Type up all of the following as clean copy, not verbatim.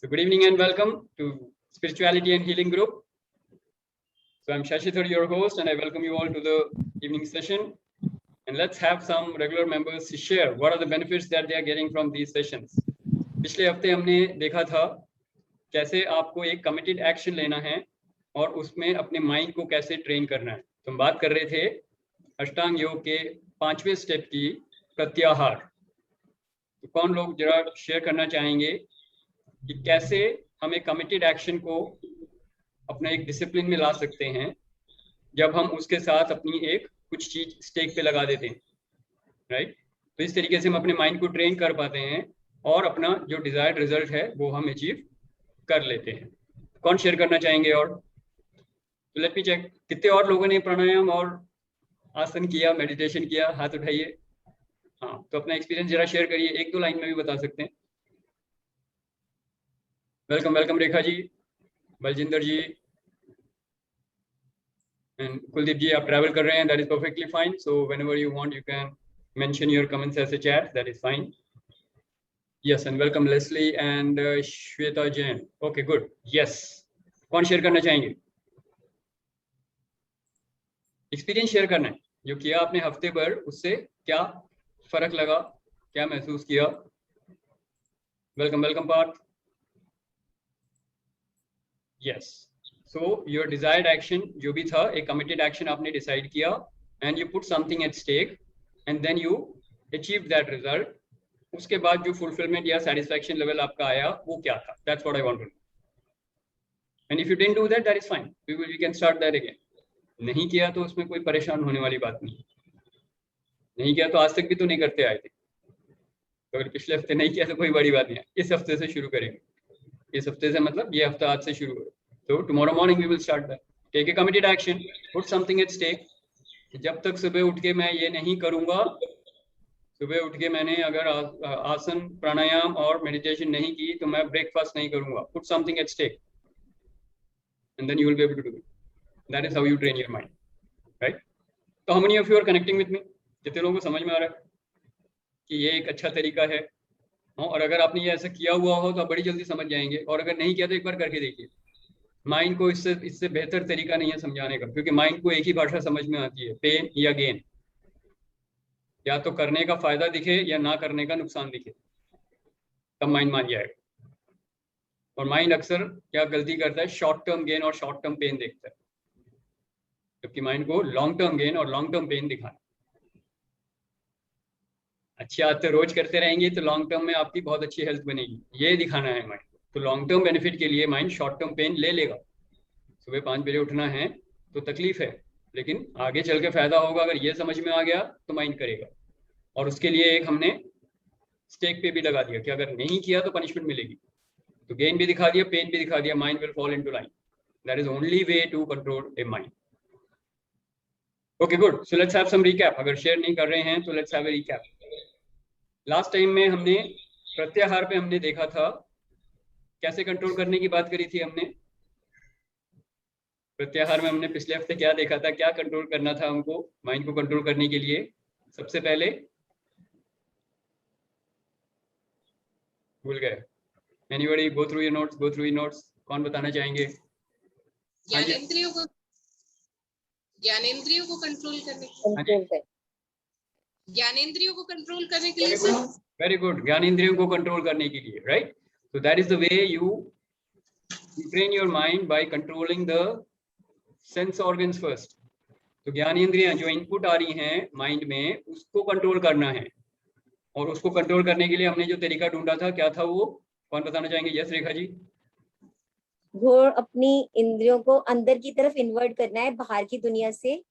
So good evening and welcome to Spirituality and Healing Group. So I'm Shashithar, your host, and I welcome you all to the evening session. And let's have some regular members share what are the benefits that they are getting from these sessions. पिछले हफ्ते हमने देखा था कैसे आपको एक committed action लेना है और उसमें अपने माइंड को कैसे ट्रेन करना है। तो हम बात कर रहे थे अष्टांग योग के 5वें स्टेप की प्रत्याहार। तो कौन लोग जरा शेयर करना चाहेंगे कि कैसे हम एक कमिटेड एक्शन को अपना एक डिसिप्लिन में ला सकते हैं जब हम उसके साथ अपनी एक कुछ चीज स्टेक पे लगा देते हैं, राइट। तो इस तरीके से हम अपने माइंड को ट्रेन कर पाते हैं और अपना जो डिजायर्ड रिजल्ट है वो हम अचीव कर लेते हैं। कौन शेयर करना चाहेंगे? और तो लेट मी चेक कितने और लोगों ने प्राणायाम और आसन किया, मेडिटेशन किया, हाथ उठाइए। हाँ, तो अपना एक्सपीरियंस जरा शेयर करिए, एक दो लाइन में भी बता सकते हैं। Welcome welcome Rekha ji, Baljinder ji and Kuldeep ji. आप ट्रैवल कर रहे हैं, that is perfectly fine. So whenever you want you can mention your comments as a chat, that is fine. Yes and welcome Leslie and Shweta Jain. Okay good, yes. कौन share करना चाहेंगे? Experience share करना है जो किया आपने हफ्ते भर, उससे क्या फर्क लगा, क्या महसूस किया। Welcome welcome Parth. Yes, so your desired action जो भी था, एक कमिटेड एक्शन आपने डिसाइड किया and you put something at stake and then you achieve that result. उसके बाद जो फुलफिलमेंट या सेटिस्फैक्शन लेवल आपका आया वो क्या था? That's what I want to know. And if you didn't do that, that is fine, we can start that again. नहीं किया तो उसमें कोई परेशान होने वाली बात नहीं। नहीं किया तो आज तक भी तो नहीं करते आए थे, तो अगर पिछले हफ्ते नहीं किया तो कोई बड़ी बात नहीं है। इस हफ्ते से शुरू करेंगे। इस हफ्ते से मतलब ये हफ्ता आज से शुरू हो। तो tomorrow morning we will start that. Take a committed action, put something at stake. जब तक सुबह उठ के मैं ये नहीं करूंगा, सुबह उठ के मैंने अगर आसन, प्राणायाम और मेडिटेशन नहीं की तो मैं ब्रेकफास्ट नहीं करूंगा। Put something at stake and then you will be able to do it. That is how you train your mind, right. तो how many of you are connecting with me? कितने लोगों को समझ में आ रहा है कि ये एक अच्छा तरीका है? और अगर आपने ये ऐसा किया हुआ हो तो आप बड़ी जल्दी समझ जाएंगे, और अगर नहीं किया तो एक बार करके देखिए। माइंड को इससे बेहतर तरीका नहीं है समझाने का, क्योंकि माइंड को एक ही भाषा समझ में आती है, पेन या गेन। या तो करने का फायदा दिखे या ना करने का नुकसान दिखे, तब माइंड मान जाएगा। और माइंड अक्सर क्या गलती करता है, शॉर्ट टर्म गेन और शॉर्ट टर्म पेन देखता है, जबकि माइंड को लॉन्ग टर्म गेन और लॉन्ग टर्म पेन दिखाना। अच्छी आदतें रोज करते रहेंगे तो लॉन्ग टर्म में आपकी बहुत अच्छी हेल्थ बनेगी, ये दिखाना है माइंड। तो लॉन्ग टर्म बेनिफिट के लिए माइंड शॉर्ट टर्म पेन ले लेगा। सुबह 5 बजे उठना है तो तकलीफ है, लेकिन आगे चल के फायदा होगा अगर ये समझ में आ गया तो माइंड करेगा। और उसके लिए एक हमने स्टेक पे भी लगा दिया कि अगर नहीं किया तो पनिशमेंट मिलेगी। तो गेन भी दिखा दिया, पेन भी दिखा दिया, mind will fall into line. That is only way to control a mind. Okay good, so let's have some recap. अगर शेयर नहीं कर रहे हैं तो let's have a recap. Last time में हमने प्रत्याहार पे हमने देखा था, कैसे कंट्रोल करने की बात करी थी हमने। प्रत्याहार में हमने पिछले हफ्ते क्या देखा था, क्या कंट्रोल करना था हमको माइंड को कंट्रोल करने के लिए? सबसे पहले भूल गए। Anybody go through your notes, go through your notes. कौन बताना चाहेंगे? ज्ञानेंद्रियों को कंट्रोल करने ज्ञानेंद्रियों को कंट्रोल करने के लिए। वेरी गुड, ज्ञानेंद्रियों को कंट्रोल करने के लिए, right. So that is the way you train your mind by controlling the sense organs first. तो ज्ञानेंद्रियां जो इनपुट आ रही हैं माइंड में, उसको कंट्रोल करना है। और उसको कंट्रोल करने के लिए हमने जो तरीका ढूंढा था, क्या था वो? कौन बताना चाहेंगे? यस रेखा जी। वो अपनी इंद्रियों को अंदर की तरफ इन्वर्ट करना है, बाहर की दुनिया से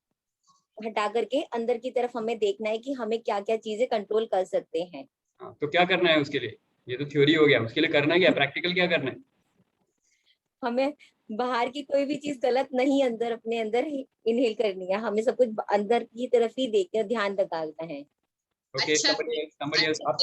हटा करके अंदर की तरफ हमें देखना है कि हमें क्या क्या चीजें कंट्रोल कर सकते हैं। हाँ, तो क्या करना है उसके लिए? ये तो थ्योरी हो गया, उसके लिए करना क्या, प्रैक्टिकल क्या करना है? हमें बाहर की कोई भी चीज गलत नहीं अंदर अपने अंदर इनहेल करनी है। हमें सब कुछ अंदर की तरफ ही देखकर ध्यान लगाना है। ओके, आप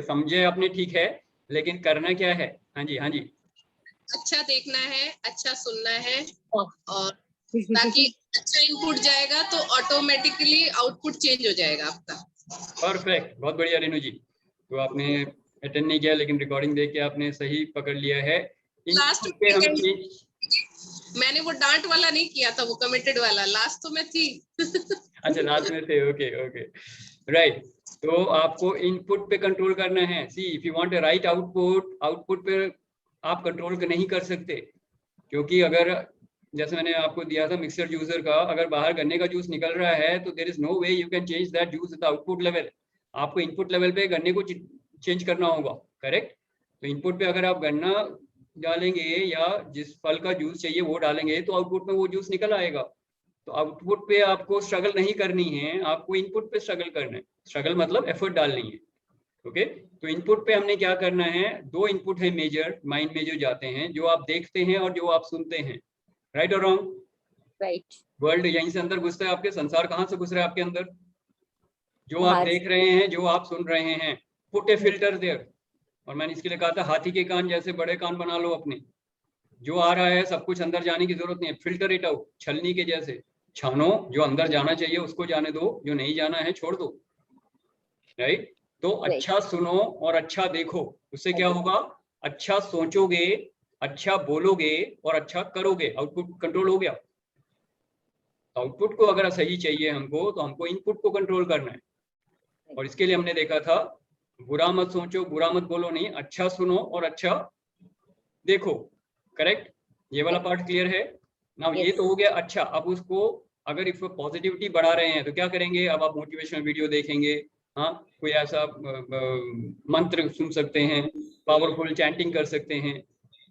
समझे आपने, ठीक है, लेकिन करना क्या है? हाँ जी, हाँ जी। अच्छा देखना है, अच्छा सुनना है, और ताकि अच्छा इनपुट जाएगा तो ऑटोमेटिकली आउटपुट चेंज हो जाएगा आपका। परफेक्ट, बहुत बढ़िया रेनू जी। तो आपने अटेंड नहीं किया, लेकिन रिकॉर्डिंग देख के आपने सही पकड़ लिया है। लास्ट पे हम चेंज, मैंने वो डांट वाला नहीं किया था, वो कमिटेड वाला, लास्ट तो मैं थी। अच्छा लास्ट में थे, ओके ओके राइट। तो आपको इनपुट पे कंट्रोल करना है। See if you want a right output, output पे आप कंट्रोल नहीं कर सकते, क्योंकि अगर जैसे मैंने आपको दिया था मिक्सर जूसर का, अगर बाहर गन्ने का जूस निकल रहा है तो there is no way you can change that juice at output level. आपको इनपुट लेवल पे गन्ने को चेंज करना होगा, करेक्ट। तो इनपुट पे अगर आप गन्ना डालेंगे या जिस फल का जूस चाहिए वो डालेंगे तो आउटपुट में वो जूस निकल आएगा। तो आउटपुट पे आपको स्ट्रगल नहीं करनी है, आपको इनपुट पे स्ट्रगल करना है। स्ट्रगल मतलब एफर्ट डालनी है, ओके। तो इनपुट पे हमने क्या करना है, दो इनपुट है मेजर, माइंड में जो जाते हैं, जो आप देखते हैं और जो आप सुनते हैं, राइट और रॉन्ग? राइट। वर्ल्ड यहीं से अंदर घुसता है आपके, संसार कहाँ से घुस रहा है आपके अंदर? जो आप बाहर देख रहे हैं, जो आप सुन रहे हैं, पुट ए फिल्टर देयर। और मैंने इसके लिए कहा था हाथी के कान जैसे बड़े कान बना लो अपने। जो आ रहा है सब कुछ अंदर जाने की जरूरत नहीं है, फिल्टर इट आउट, छलनी के जैसे छानो। जो अंदर जाना चाहिए उसको जाने दो, जो नहीं जाना है छोड़ दो, राइट। तो अच्छा सुनो और अच्छा देखो, उससे क्या होगा, अच्छा सोचोगे, अच्छा बोलोगे और अच्छा करोगे, आउटपुट कंट्रोल हो गया। आउटपुट को अगर सही चाहिए हमको, तो हमको इनपुट को कंट्रोल करना है। और इसके लिए हमने देखा था बुरा मत सोचो, बुरा मत बोलो, नहीं, अच्छा सुनो और अच्छा देखो, करेक्ट। ये वाला पार्ट क्लियर है ना? ये तो हो गया। अच्छा, अब उसको अगर इफ पॉजिटिविटी बढ़ा रहे हैं तो क्या करेंगे? अब आप मोटिवेशनल वीडियो देखेंगे, हाँ, कोई ऐसा मंत्र सुन सकते हैं, पावरफुल चैंटिंग कर सकते हैं।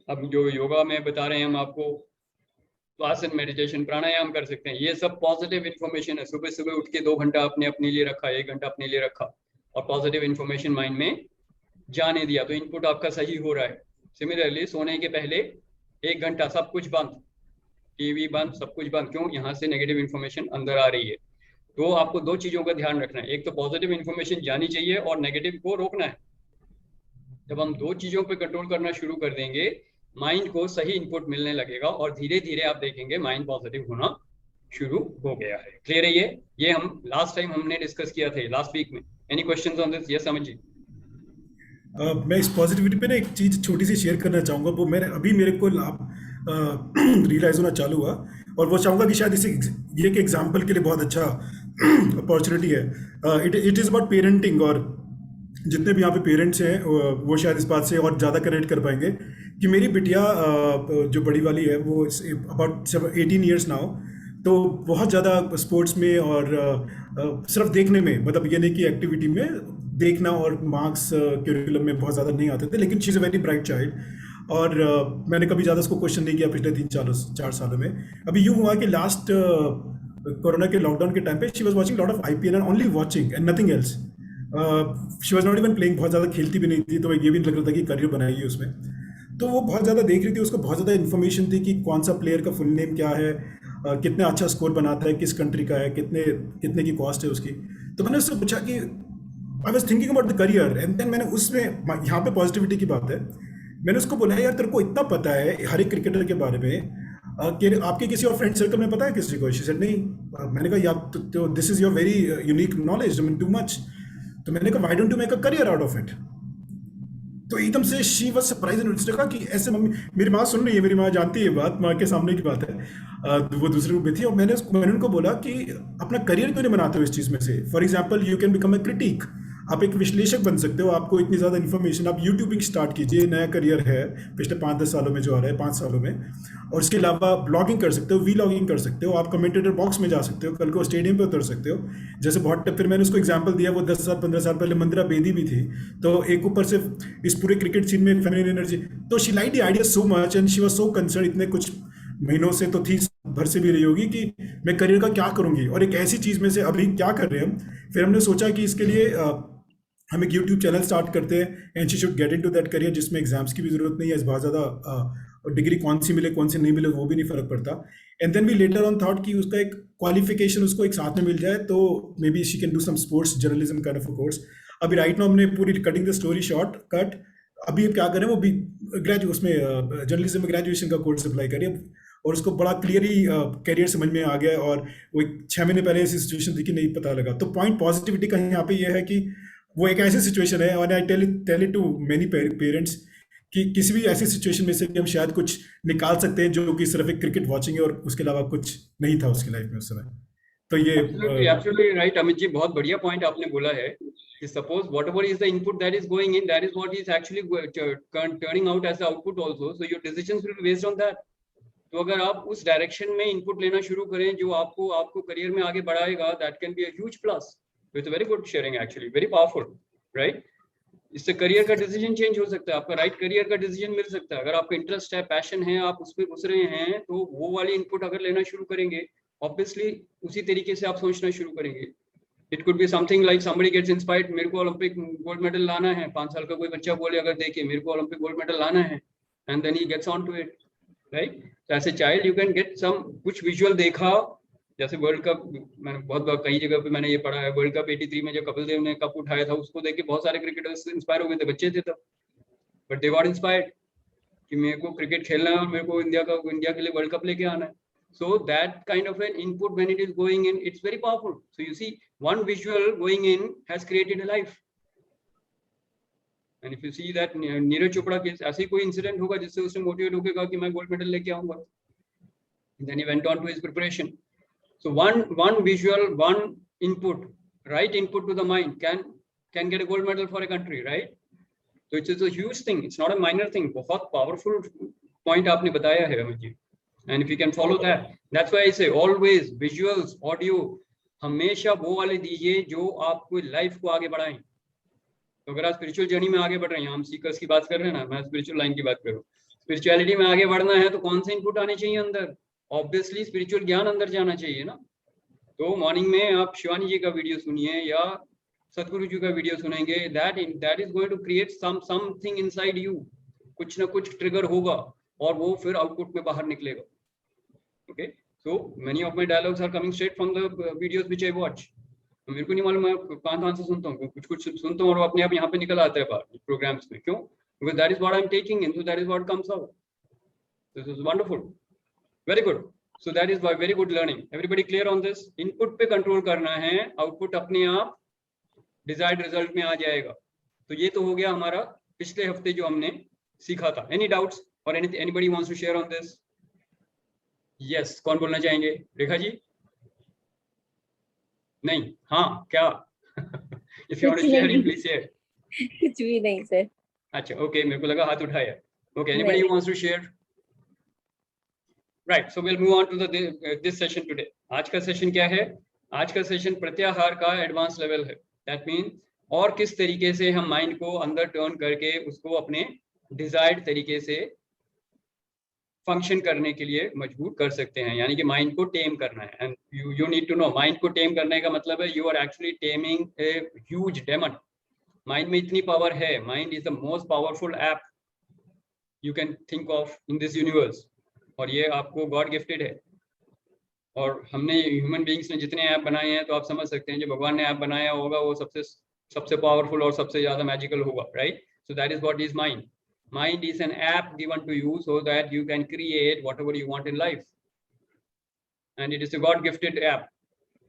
अब जो योगा में बता रहे हैं हम आपको, तो आसन, मेडिटेशन, प्राणायाम कर सकते हैं। ये सब पॉजिटिव इन्फॉर्मेशन है। सुबह सुबह उठ के 2 घंटा आपने अपने लिए रखा, 1 घंटा अपने लिए रखा और पॉजिटिव इन्फॉर्मेशन माइंड में जाने दिया, तो इनपुट आपका सही हो रहा है। सिमिलरली सोने के पहले 1 घंटा सब कुछ बंद, टीवी बंद, सब कुछ बंद। क्यों? यहाँ से नेगेटिव इन्फॉर्मेशन अंदर आ रही है। तो आपको 2 चीजों का ध्यान रखना है, एक तो पॉजिटिव इन्फॉर्मेशन जानी चाहिए और नेगेटिव को रोकना है। जब हम 2 चीजों पे कंट्रोल करना शुरू कर देंगे, माइंड को सही इनपुट मिलने लगेगा और धीरे धीरे आप देखेंगे माइंड पॉजिटिव होना शुरू हो गया है। क्लियर है? ये हम लास्ट टाइम हमने डिस्कस किया थे लास्ट वीक में। Any questions on this? Yes Amit ji. मैं इस पॉजिटिविटी पे ना एक चीज़ छोटी सी शेयर करना चाहूँगा। वो मेरे को रियलाइज होना चालू हुआ, और वो चाहूँगा कि शायद ये एक एग्जाम्पल के लिए बहुत अच्छा अपॉर्चुनिटी है। इट इज़ अबाउट पेरेंटिंग, और जितने भी यहाँ पे पेरेंट्स हैं वो शायद इस बात से और ज़्यादा कनेक्ट कर पाएंगे कि मेरी बिटिया जो बड़ी वाली है वो अबाउट 18 ईयर्स नाउ, तो बहुत ज़्यादा स्पोर्ट्स में और सिर्फ देखने में, मतलब ये नहीं कि एक्टिविटी में देखना और मार्क्स करिकुलम में बहुत ज़्यादा नहीं आते थे, लेकिन she is a very bright child. और मैंने कभी ज़्यादा उसको क्वेश्चन नहीं किया पिछले 3-4 सालों में। अभी यूँ हुआ कि लास्ट कोरोना के लॉकडाउन के टाइम पे she was watching lot of IPL and only watching and nothing else. She was not even playing, बहुत ज़्यादा खेलती भी नहीं थी, तो ये भी नहीं लग रहा था कि करियर बनाएगी उसमें। तो वो बहुत ज़्यादा देख रही थी, उसको बहुत ज़्यादा इन्फॉर्मेशन थी कि कौन सा प्लेयर का फुल नेम क्या है, कितना अच्छा स्कोर बनाता है, किस कंट्री का है, कितने की कॉस्ट है उसकी। तो मैंने उससे पूछा कि I was thinking about the career, and then मैंने उसमें, यहाँ पे पॉजिटिविटी की बात है, मैंने उसको बोला यार तेरे को इतना पता है हर एक क्रिकेटर के बारे में, कि आपके किसी और फ्रेंड सर्कल में पता है किसी को? शी सेड नहीं। मैंने कहा यार तो this is your very unique knowledge, I mean too much. तो मैंने कहा why don't you make a career out of it? तो एकदम से शी वाज सरप्राइज, एंड उसने कहा कि ऐसे मम्मी, मेरी माँ सुन रही है, मेरी माँ जानती है बात, माँ के सामने की बात है, वो दूसरे रूम में थी, और मैंने उनको बोला कि अपना करियर क्यों नहीं बनाते हो इस चीज़ में से? For example you can become a critic, आप एक विश्लेषक बन सकते हो, आपको इतनी ज़्यादा इन्फॉर्मेशन, आप यूट्यूबिंग स्टार्ट कीजिए, नया करियर है पिछले 5-10 सालों में जो आ रहा है, 5 सालों में। और इसके अलावा ब्लॉगिंग कर सकते हो, वीलॉगिंग कर सकते हो, आप कमेंटेटर बॉक्स में जा सकते हो, कल को स्टेडियम पे उतर सकते हो। जैसे बहुत, फिर मैंने उसको एग्जांपल दिया, वो 10-15 साल पहले मंदिरा बेदी भी थी, तो एक ऊपर से इस पूरे क्रिकेट सीन में फेमिनिन एनर्जी, तो she like the idea so much and she was so concern, इतने कुछ महीनों से तो थी, भर से भी रही होगी कि मैं करियर का क्या करूँगी, और एक ऐसी चीज़ में से अभी क्या कर रहे हैं हम। फिर हमने सोचा कि इसके लिए हम एक यूट्यूब चैनल स्टार्ट करते हैं, and she should get into that career, जिसमें एग्जाम्स की भी जरूरत नहीं है, बहुत ज़्यादा डिग्री कौन सी मिले कौन सी नहीं मिले वो भी नहीं फर्क पड़ता। And then we later on thought कि उसका एक क्वालिफिकेशन उसको एक साथ में मिल जाए, तो maybe she can do some sports journalism kind of a course. अभी राइट नाउ हमने पूरी cutting the story short cut, अभी क्या करें, वो भी उसमें जर्नलिज्म में ग्रेजुएशन का कोर्स अप्लाई करें, और उसको बड़ा क्लियरली करियर समझ में आ गया, और वो 6 महीने पहले ऐसी सिचुएशन थी कि नहीं पता लगा। तो पॉइंट पॉजिटिविटी का यहाँ पे ये है कि वो एक ऐसी सिचुएशन है, और I tell it to many parents कि किसी भी ऐसी सिचुएशन में से कि हम शायद कुछ निकाल सकते हैं जो कि सिर्फ एक क्रिकेट वॉचिंग है और उसके अलावा कुछ नहीं था उसकी लाइफ में उस समय। तो ये एब्सोल्युटली राइट अमित जी, बहुत बढ़िया पॉइंट आपने बोला है कि suppose whatever is the input that is going in, that is what is actually turning out as the output also, so your decisions will be based on that. तो अगर आप उस डायरेक्शन में इनपुट लेना शुरू करें जो आपको करियर में आगे बढ़ाएगा, that can be a huge plus. It's very good sharing, actually very powerful, right. इससे करियर का डिसीजन चेंज हो सकता है, आपका राइट करियर का डिसीजन मिल सकता है। अगर आपका इंटरेस्ट है, पैशन है, आप उसमें घुस रहे हैं, तो वो वाली इनपुट अगर लेना शुरू करेंगे, ऑब्वियसली उसी तरीके से आप सोचना शुरू करेंगे। It could be something like somebody gets inspired, मेरे को ओलंपिक गोल्ड मेडल लाना है। 5 साल का कोई बच्चा बोले अगर देखिए मेरे को ओलंपिक गोल्ड मेडल लाना है, and then he gets on to it, right. As a child you can get some कुछ विजुअल देखा, जैसे वर्ल्ड कप, मैंने बहुत कई जगह पे मैंने ये पढ़ा है, वर्ल्ड कप 83 में जो कपिल देव ने कप उठाया था, उसको देख के बहुत सारे क्रिकेटर्स इंस्पायर हो गए थे, बच्चे थे तब, बट दे गॉट इंस्पायर्ड कि मेरे को क्रिकेट खेलना है और मेरे को इंडिया के लिए वर्ल्ड कप लेके आना है। So that kind of an input when it is going in, it's very powerful. So you see, one visual going in has created a life. And if you see that Neeraj Chopra के ऐसे कोई incident होगा जिससे उसने motivate होकर कहा कि मैं गोल्ड मेडल लेके आऊंगा, then he went on to his preparation. So one visual, one input, right input to the mind can get a gold medal for a country, right? So it is a huge thing, it's not a minor thing. बहुत powerful point आपने बताया है Amit ji, and if you can follow that, that's why I say always visuals, audio हमेशा वो वाले दीजिए जो आपको लाइफ को आगे बढ़ाएं। तो अगर आप स्पिरिचुअल जर्नी में आगे बढ़ रहे हैं, हम सीकर्स की बात कर रहे हैं ना, मैं स्पिरिचुअल लाइन की बात कर रहा हूँ, स्पिरिचुअलिटी में आगे बढ़ना है तो कौन से इनपुट आने चाहिए अंदर? ऑब्वियसली स्पिरिचुअल ज्ञान अंदर जाना चाहिए ना। तो मॉर्निंग में आप शिवानी जी का वीडियो सुनिए या सतगुरु जी का वीडियो सुनेंगे, that is going to create something inside you, कुछ ना कुछ ट्रिगर होगा और वो फिर आउटपुट में बाहर निकलेगा। Okay, so many of my dialogues are coming straight from the videos which I watch. मेरे को नहीं मालूम मैं कहाँ से सुनता हूँ, कुछ सुनता हूँ और अपने आप यहाँ पे निकल आता है बाहर प्रोग्राम्स में। क्यों? Because that is what I'm taking in, so that is what comes out. This is wonderful, very good. So that is why very good learning. Everybody clear on this? Input पे control करना है, output अपने आप desired result में आ जाएगा। तो ये तो हो गया हमारा पिछले हफ्ते जो हमने सीखा था। Any doubts or anybody wants to share on this? Yes, कौन बोलना चाहेंगे? रेखा जी? नहीं, हाँ क्या? If you want to share, please share. कुछ भी नहीं सर। अच्छा, okay, मेरे को लगा हाथ उठाया। Okay, anybody who wants to share? Right, so we'll move on to this session today. आज का सेशन क्या है? आज का सेशन प्रत्याहार का एडवांस लेवल है। That means और किस तरीके से हम माइंड को अंदर टर्न करके उसको अपने डिजायर्ड तरीके से फंक्शन करने के लिए मजबूर कर सकते हैं, यानी कि माइंड को टेम करना है। And you need to know, mind को टेम करने का मतलब है you are actually taming a huge demon. Mind में इतनी पावर है, mind is the most powerful app you can think of in this universe, और ये आपको गॉड गिफ्टेड है। और हमने ह्यूमन बीइंग्स ने जितने ऐप बनाए हैं, तो आप समझ सकते हैं जो भगवान ने ऐप बनाया होगा वो सबसे पावरफुल और सबसे ज्यादा मैजिकल होगा, right? So that is what is mind. Mind is an app given to you so that you can create whatever you want in life, and it is a God gifted app.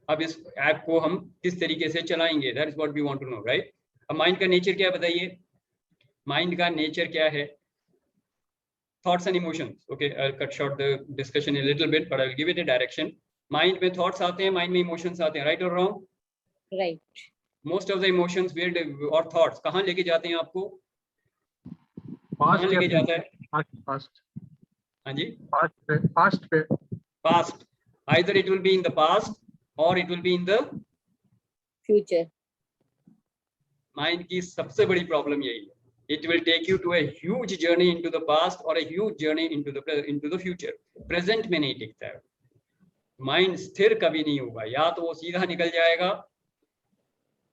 अब इस app को हम किस तरीके से चलाएंगे, that is what we want to know, right? अब mind का नेचर क्या है बताइए? माइंड का नेचर क्या है? Thoughts and emotions. Okay, I'll cut short the discussion a little bit, but I'll give it a direction. Mind में thoughts आते हैं, माइंड में इमोशंस आते हैं, राइट और wrong? Right. Most of the emotions और थॉट्स कहाँ लेके जाते हैं आपको? पास्ट लेके जाता है? पास्ट। हाँ जी, past. Either it will be in the past or it will be in the future. Mind की सबसे बड़ी प्रॉब्लम यही है, it will take you to a huge journey into the past or a huge journey into the future. Present में नहीं टिकता है mind, स्थिर कभी नहीं होगा। या तो वो सीधा निकल जाएगा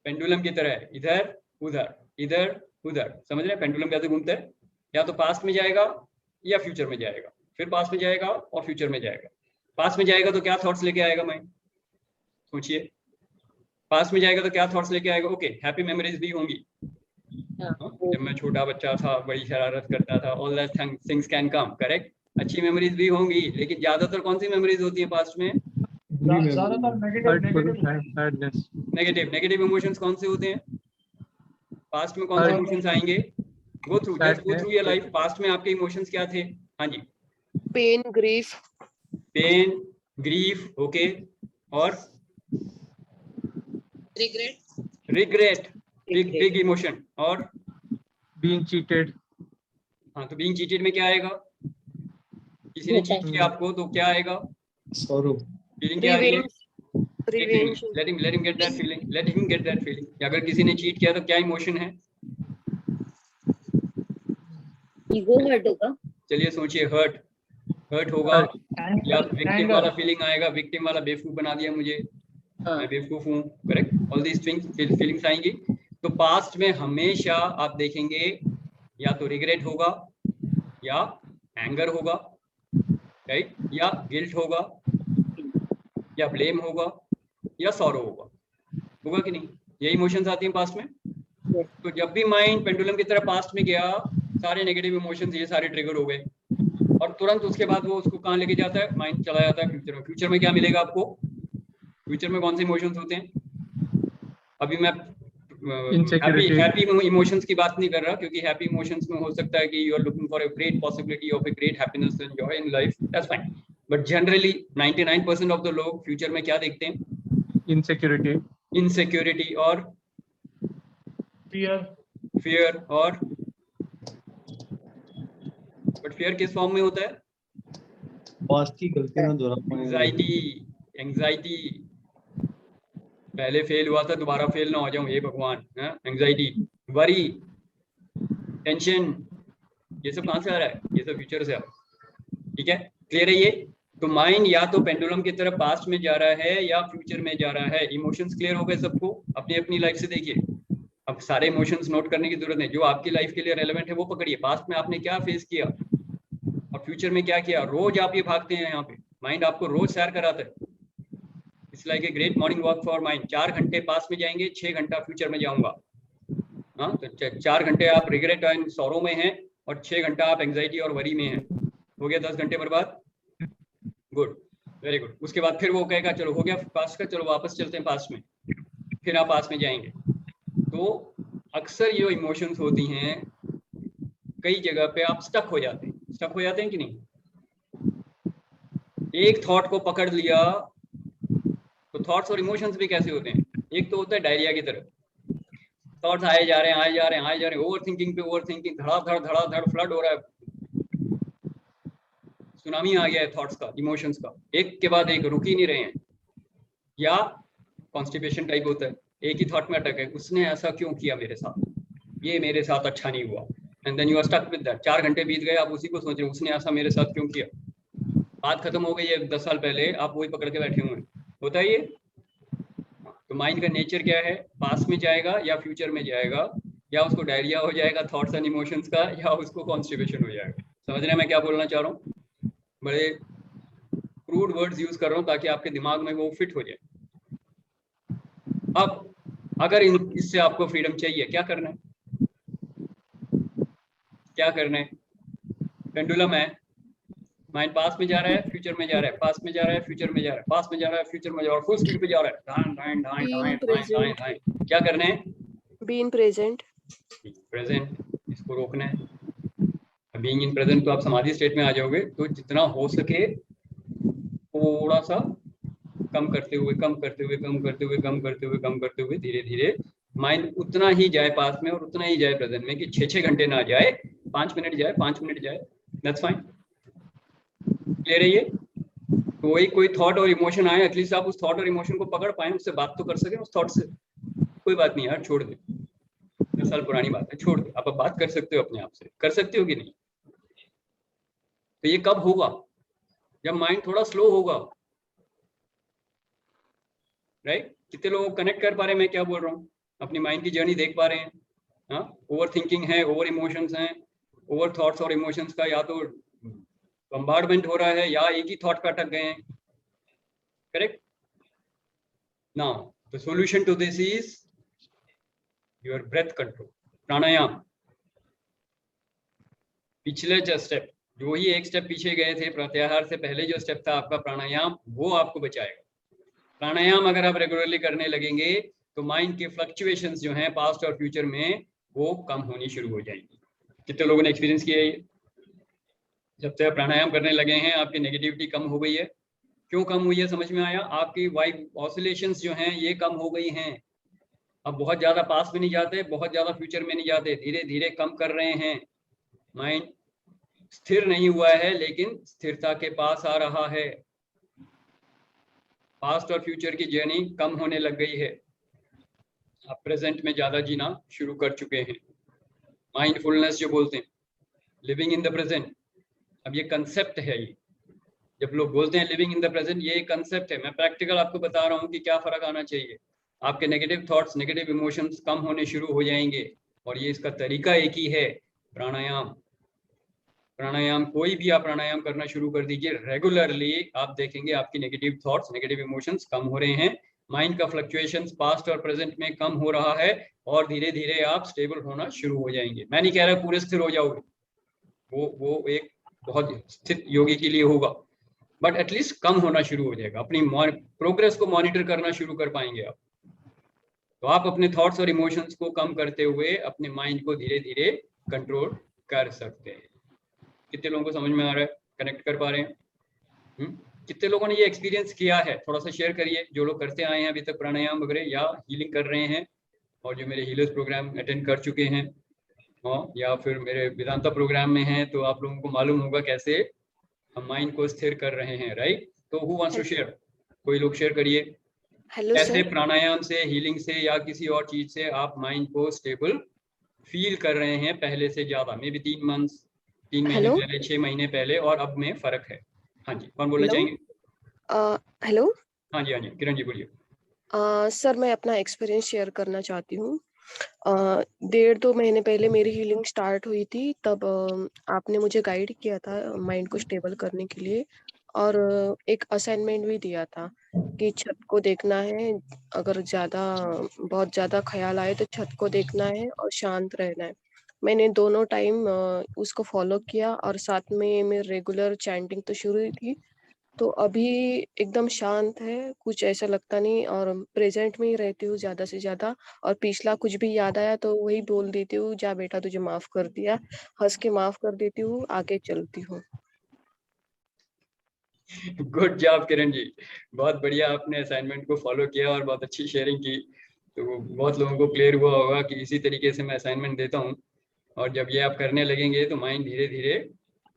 पेंडुलम की तरह, इधर उधर इधर उधर, समझ रहे हैं पेंडुलम कैसे घूमता है? या तो पास्ट में जाएगा या फ्यूचर में जाएगा, फिर पास्ट में जाएगा और फ्यूचर में जाएगा। पास्ट में जाएगा तो क्या थॉट्स लेके आएगा माइंड? सोचिए, पास्ट में जाएगा तो क्या थॉट्स लेके आएगा? ओके, हैप्पी मेमोरीज भी होंगी। जब मैं छोटा बच्चा था, बड़ी शरारत करता था, all that things can come, correct? अच्छी मेमोरीज भी होंगी, लेकिन ज्यादातर कौन सी मेमोरीज होती है पास्ट में? ज्यादातर नेगेटिव इमोशंस कौन से होते हैं? पास्ट में कौन से Sad. इमोशंस आएंगे? Go through, just go through your life. Past में आपके इमोशंस क्या थे? हाँ जी, pain, grief, pain, grief, okay, और रिग्रेट, रिग्रेट, बिग इमोशन, और Being cheated. हाँ, तो बीइंग चीटेड में क्या आएगा? किसी ने चीट किया आपको तो क्या आएगा? sorrow, फीलिंग क्या आ रही है? Revenge, let him get that feeling, let him get that feeling। अगर किसी ने चीट किया तो क्या इमोशन है? ईगो हर्ट होगा। चलिए सोचिए, हर्ट होगा, या विक्टिम वाला फीलिंग आएगा, विक्टिम वाला बेवकूफ बना दिया मुझे, मैं बेवकूफ हूँ, correct, all these things feelings आएंगी। तो पास्ट में हमेशा आप देखेंगे या तो रिग्रेट होगा, या एंगर होगा, राइट, या गिल्ट होगा, या ब्लेम होगा, या सॉरो होगा कि नहीं? ये इमोशंस आती हैं पास्ट में। तो जब भी माइंड पेंडुलम की तरह पास्ट में गया, सारे नेगेटिव इमोशंस ये सारे ट्रिगर हो गए, और तुरंत उसके बाद वो उसको कहाँ लेके जाता है? माइंड चला जाता है फ्यूचर में। फ्यूचर में क्या मिलेगा आपको? फ्यूचर में कौन से इमोशंस होते हैं? अभी मैं हैप्पी इमोशंस की बात नहीं कर रहा, क्योंकि हैप्पी इमोशंस में हो सकता है कि you are looking for a great possibility of a great happiness and joy in life, that's fine. But generally 99% of the लोग फ्यूचर में क्या देखते हैं? इनसिक्योरिटी और फियर, और बट फियर किस फॉर्म में होता है? past की गलती ना दोहरा पाएंगे। एंजाइटी, पहले फेल हुआ था दोबारा फेल ना हो जाऊं, हे भगवान, एंजाइटी, वरी, टेंशन, ये सब कहां से आ रहा है? ये सब फ्यूचर से आ रहा है। ठीक है, क्लियर है ये? तो माइंड या तो पेंडुलम की तरफ पास्ट में जा रहा है या फ्यूचर में जा रहा है। इमोशंस क्लियर हो गए सबको? अपनी अपनी लाइफ से देखिए, अब सारे इमोशंस नोट करने की जरूरत नहीं, जो आपकी लाइफ के लिए रेलेवेंट है वो पकड़िए। पास्ट में आपने क्या फेस किया और फ्यूचर में क्या किया? रोज आप ये भागते हैं यहाँ पे, माइंड आपको रोज सैर कराता है। It's like a great morning walk for mind. 4 घंटे पास्ट में जाएंगे, 6 घंटा फ्यूचर में जाऊंगा। हाँ, तो 4 घंटे आप रिग्रेट एंड सॉरो में हैं, और 6 घंटा आप एंजाइटी और वरी में हैं। हो गया 10 घंटे बर्बाद। Good, very good. उसके बाद फिर वो कहेगा चलो हो गया पास्ट का, चलो वापस चलते हैं पास्ट में, फिर आप पास्ट में जाएंगे। तो अक्सर ये इमोशंस होती हैं, कई जगह पे आप स्टक हो जाते हैं कि नहीं? एक थॉट को पकड़ लिया, तो थॉट्स और इमोशंस भी कैसे होते हैं? एक तो होता है डायरिया की तरह, थॉट्स आए जा रहे हैं, ओवर थिंकिंग पे ओवर थिंकिंग, धड़ाधड़ फ्लड हो रहा है, सुनामी आ गया है थॉट्स का, इमोशंस का, एक के बाद एक, रुक ही नहीं रहे हैं। या कॉन्स्टिपेशन टाइप होता है, एक ही थॉट में अटक है, उसने ऐसा क्यों किया मेरे साथ, ये मेरे साथ अच्छा नहीं हुआ, and then you are stuck with that. 4 घंटे बीत गए, आप उसी को सोच रहे हैं, उसने ऐसा मेरे साथ क्यों किया। बात खत्म हो गई है 10 साल पहले, आप वही पकड़ के बैठे हुए हैं। होता है ये। तो माइंड का नेचर क्या है? पास्ट में जाएगा या फ्यूचर में जाएगा, या उसको डायरिया हो जाएगा थॉट्स एंड इमोशंस का, या उसको कॉन्स्टिपेशन हो जाएगा। समझ रहे हैं मैं क्या बोलना चाह रहा हूँ? बड़े क्रूड वर्ड्स यूज कर रहा हूँ ताकि आपके दिमाग में वो फिट हो जाए। अब अगर इससे आपको फ्रीडम चाहिए, क्या करना है? पेंडुलम है, माइंड पास्ट में जा रहा है, फ्यूचर में जा रहा है, पास्ट में जा रहा है, फ्यूचर में जा रहा है, पास्ट में जा रहा है, फ्यूचर में जा रहा है, फुल स्पीड पे जा रहा है, धाएं। क्या करना है? बीइंग प्रेजेंट, इसको रोकना है। बीइंग इन प्रेजेंट तो आप समाधि स्टेट में आ जाओगे। तो जितना हो सके थोड़ा सा कम करते हुए धीरे धीरे माइंड उतना ही जाए पास में, और उतना ही जाए प्रेजेंट में, कि 6 घंटे ना जाए, 5 मिनट जाए, 5 मिनट जाए, दैट्स फाइन। क्लियर है ये? तो वही कोई थॉट और इमोशन आए, एटलीस्ट आप उस थॉट और इमोशन को पकड़ पाए, उससे बात तो कर सके उस थॉट से। कोई बात नहीं यार, छोड़ दे, 10 साल पुरानी बात है, छोड़ दे। आप बात कर सकते हो अपने आप से, कर सकते हो कि नहीं? तो ये कब होगा? जब माइंड थोड़ा स्लो होगा, राइट? कितने लोग कनेक्ट कर पा रहे हैं मैं क्या बोल रहा हूँ? अपनी माइंड की जर्नी देख पा रहे हैं? हाँ, ओवर थिंकिंग है, ओवर इमोशंस हैं, ओवर थॉट्स और इमोशंस का या तो बम्बार्डमेंट हो रहा है, या एक ही थॉट पे अटक गए हैं। Correct? Now the solution to this is your breath control, pranayama. पिछले जो स्टेप, जो ही एक स्टेप पीछे गए थे प्रत्याहार से पहले, जो स्टेप था आपका प्राणायाम, वो आपको बचाएगा। प्राणायाम अगर आप रेगुलरली करने लगेंगे तो माइंड के फ्लक्चुएशंस जो हैं पास्ट और फ्यूचर में, वो कम होनी शुरू हो जाएंगी। कितने लोगों ने एक्सपीरियंस किया है ये? जब से प्राणायाम करने लगे हैं आपकी नेगेटिविटी कम हो गई है। क्यों कम हुई है समझ में आया? आपकी वाइब ऑसिलेशंस जो हैं ये कम हो गई हैं। अब बहुत ज्यादा पास में नहीं जाते, बहुत ज्यादा फ्यूचर में नहीं जाते, धीरे धीरे कम कर रहे हैं। माइंड स्थिर नहीं हुआ है लेकिन स्थिरता के पास आ रहा है। पास्ट और फ्यूचर की जर्नी कम होने लग गई है। आप प्रेजेंट में ज्यादा जीना शुरू कर चुके हैं। माइंडफुलनेस जो बोलते हैं, लिविंग इन द प्रेजेंट, अब ये कंसेप्ट है। ये जब लोग बोलते हैं लिविंग इन द प्रेजेंट, ये कंसेप्ट है। मैं प्रैक्टिकल आपको बता रहा हूँ कि क्या फर्क आना चाहिए। आपके नेगेटिव थॉट्स, नेगेटिव इमोशंस कम होने शुरू हो जाएंगे और ये इसका तरीका एक ही है, प्राणायाम। प्राणायाम, कोई भी आप प्राणायाम करना शुरू कर दीजिए रेगुलरली, आप देखेंगे आपकी नेगेटिव थॉट्स, नेगेटिव इमोशंस कम हो रहे हैं, माइंड का फ्लक्चुएशंस पास्ट और प्रेजेंट में कम हो रहा है और धीरे धीरे आप स्टेबल होना शुरू हो जाएंगे। मैं नहीं कह रहा पूरे स्थिर हो जाओगे, वो एक बहुत स्थित योगी के लिए होगा, बट एटलीस्ट कम होना शुरू हो जाएगा। अपनी प्रोग्रेस को मॉनिटर करना शुरू कर पाएंगे आप। तो आप अपने थॉट्स और इमोशंस को कम करते हुए अपने माइंड को धीरे धीरे कंट्रोल कर सकते हैं। कितने लोगों को समझ में आ रहा है? कनेक्ट कर पा रहे हैं? कितने लोगों ने ये एक्सपीरियंस किया है? थोड़ा सा शेयर करिए, जो लोग करते आए हैं अभी तक प्राणायाम वगैरह या हीलिंग कर रहे हैं और जो मेरे हीलर्स प्रोग्राम अटेंड कर चुके हैं या फिर मेरे वेदांता प्रोग्राम में हैं, तो आप लोगों को मालूम होगा कैसे हम माइंड को स्थिर कर रहे हैं, राइट? तो हु वांट्स टू शेयर? कोई लोग शेयर करिए। हेलो कैसे सर। प्राणायाम से, हीलिंग से या किसी और चीज से आप माइंड को स्टेबल फील कर रहे हैं पहले से ज्यादा? मे बी 3 महीने हेलो पहले, 6 महीने पहले और अब में फर्क है। हाँ जी, कौन बोलना हेलो चाहेंगे? हेलो हाँ जी किरण जी बोलिए। सर, मैं अपना एक्सपीरियंस शेयर करना चाहती हूँ। 1.5-2 महीने पहले मेरी हीलिंग स्टार्ट हुई थी। तब आपने मुझे गाइड किया था माइंड को स्टेबल करने के लिए और एक असाइनमेंट भी दिया था कि छत को देखना है। अगर बहुत ज़्यादा ख्याल आए तो छत को देखना है और शांत रहना है। मैंने दोनों टाइम उसको फॉलो किया और साथ में मैं रेगुलर चैंटिंग तो शुरू ही थी। तो अभी एकदम शांत है, कुछ ऐसा लगता नहीं और प्रेजेंट में ही रहती हूँ ज़्यादा से ज़्यादा। और पिछला कुछ भी याद आया तो वही बोल देती हूँ, जा बेटा तुझे माफ कर दिया, हंस के माफ कर देती हूँ, आगे चलती हूँ। गुड जॉब किरण जी, बहुत बढ़िया, आपने असाइनमेंट को फॉलो किया और बहुत अच्छी शेयरिंग की। तो बहुत लोगों को क्लियर हुआ होगा कि इसी तरीके से मैं असाइनमेंट देता हूँ और जब ये आप करने लगेंगे तो माइंड धीरे धीरे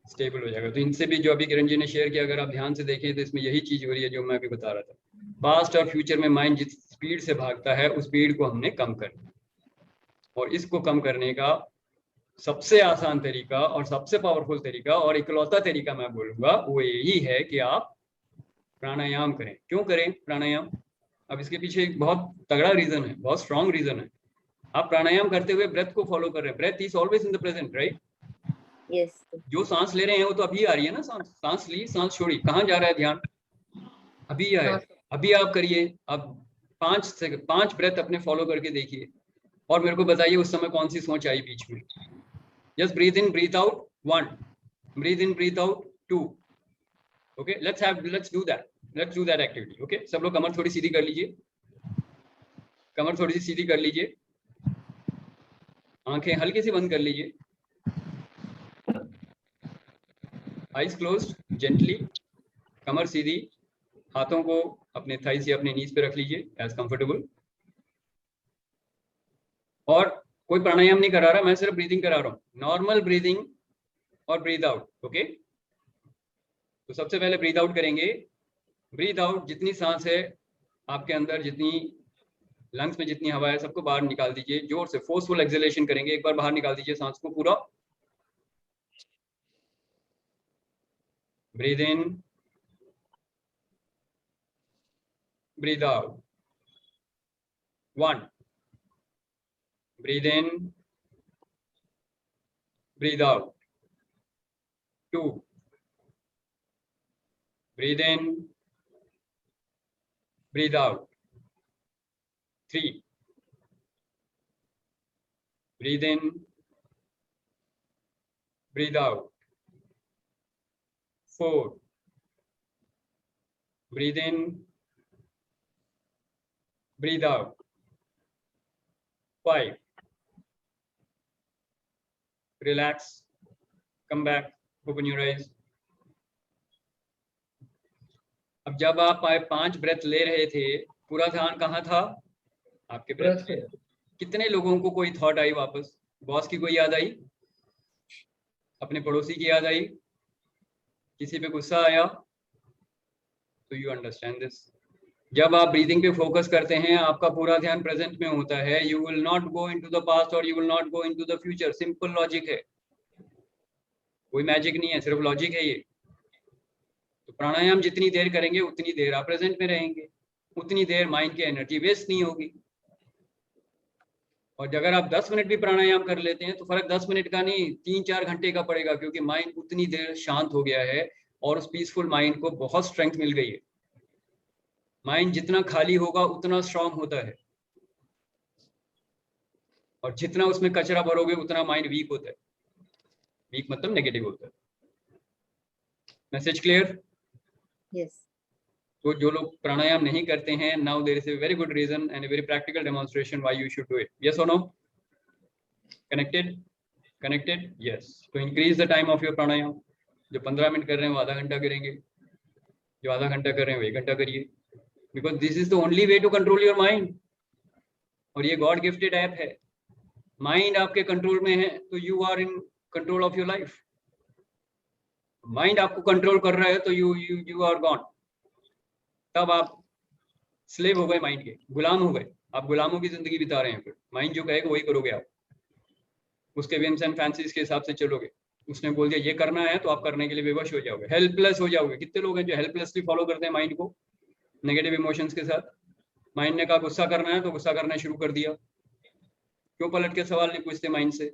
स्टेबल हो जाएगा। तो इनसे भी जो अभी किरण जी ने शेयर किया, अगर आप ध्यान से देखें तो इसमें यही चीज हो रही है जो मैं अभी बता रहा था। पास्ट और फ्यूचर में माइंड जिस स्पीड से भागता है उस स्पीड को हमने कम करना, और इसको कम करने का सबसे आसान तरीका और सबसे पावरफुल तरीका और इकलौता तरीका मैं बोलूंगा वो यही है कि आप प्राणायाम करें। क्यों करें प्राणायाम? अब इसके पीछे एक बहुत तगड़ा रीजन है, बहुत स्ट्रॉन्ग रीजन है। आप प्राणायाम करते हुए ब्रेथ को फॉलो कर रहे हैं। Breath is always in the present, right? Yes. जो सांस ले रहे हैं वो तो अभी आ रही है ना, सांस ली, सांस छोड़ी, कहाँ जा रहा है ध्यान? अभी आए। अभी आप करिए। अब 5 ब्रेथ अपने फॉलो करके देखिए और मेरे को बताइए उस समय कौन सी सोच आई बीच में। Just breathe in, breathe out 1, breathe in, breathe out 2। Okay, let's do that activity. Okay, सब लोग कमर थोड़ी सीधी कर लीजिए, कमर थोड़ी सी सीधी कर लीजिए, आंखें हल्की सी बंद कर लीजिए, आईज क्लोज्ड, जेंटली, कमर सीधी, हाथों को अपने थाइस या अपने नीज पे रख लीजिए एज कंफर्टेबल। और कोई प्राणायाम नहीं करा रहा, मैं सिर्फ ब्रीदिंग करा रहा हूँ, नॉर्मल ब्रीदिंग और ब्रीथ आउट। ओके, तो सबसे पहले ब्रीथ आउट करेंगे। ब्रीथ आउट, जितनी सांस है आपके अंदर, जितनी लंग्स में जितनी हवा है सबको बाहर निकाल दीजिए, जोर से फोर्सफुल एक्सहेलेशन करेंगे। एक बार बाहर निकाल दीजिए सांस को पूरा। Breathe in, breathe out 1, breathe in, breathe out 2, breathe in, breathe out 3, breathe in, breathe out 4, breathe in, breathe out 5, relax, come back, open your eyes. अब जब आप 5 ब्रेथ ले रहे थे, पूरा ध्यान कहाँ था? आपके ब्रेथ पे। कितने लोगों को कोई थॉट आई वापस? बॉस की कोई याद आई? अपने पड़ोसी की याद आई? किसी पे गुस्सा आया? तो यू अंडरस्टैंड दिस। जब आप ब्रीदिंग पे फोकस करते हैं, आपका पूरा ध्यान प्रेजेंट में होता है। You will not go into the past और you will not go into the future. Simple logic है, कोई मैजिक नहीं है, सिर्फ लॉजिक है ये। तो प्राणायाम जितनी देर करेंगे उतनी देर आप प्रेजेंट में रहेंगे, उतनी देर माइंड की एनर्जी वेस्ट नहीं होगी। और अगर आप 10 मिनट भी प्राणायाम कर लेते हैं तो फर्क 10 मिनट का नहीं, 3-4 घंटे का पड़ेगा, क्योंकि माइंड उतनी देर शांत हो गया है और उस पीसफुल माइंड को बहुत स्ट्रेंथ मिल गई है। माइंड जितना खाली होगा उतना स्ट्रांग होता है, और जितना उसमें कचरा भरोगे उतना माइंड वीक होता है। वीक मतलब नेगेटिव होता है। Message clear? यस। तो जो लोग प्राणायाम नहीं करते हैं, now there is a very good reason and a very practical demonstration why you should do it. Yes और नो? कनेक्टेड? यस। तो increase the time of your pranayama. जो 15 मिनट कर रहे हैं वो आधा घंटा करेंगे, जो आधा घंटा कर रहे हैं वो 1 घंटा करिए, because this is the only way to control your mind. और ये गॉड गिफ्टेड ऐप है। माइंड आपके कंट्रोल में है तो you are in control of your life. Mind आपको कंट्रोल कर रहा है तो यू आर गॉन। तब आप स्लेव हो गए, माइंड के गुलाम हो गए। आप गुलामों की जिंदगी बिता रहे हैं। फिर माइंड जो कहेगा वही करोगे आप, उसके विम्स एंड फैंसीज के हिसाब से चलोगे। उसने बोल दिया ये करना है तो आप करने के लिए बेवश हो जाओगे, हेल्पलेस हो जाओगे। कितने लोग हैं जो हेल्पलेसली फॉलो करते हैं माइंड को, नेगेटिव इमोशंस के साथ। माइंड ने कहा गुस्सा करना है तो गुस्सा करना शुरू कर दिया। क्यों पलट के सवाल नहीं पूछते माइंड से?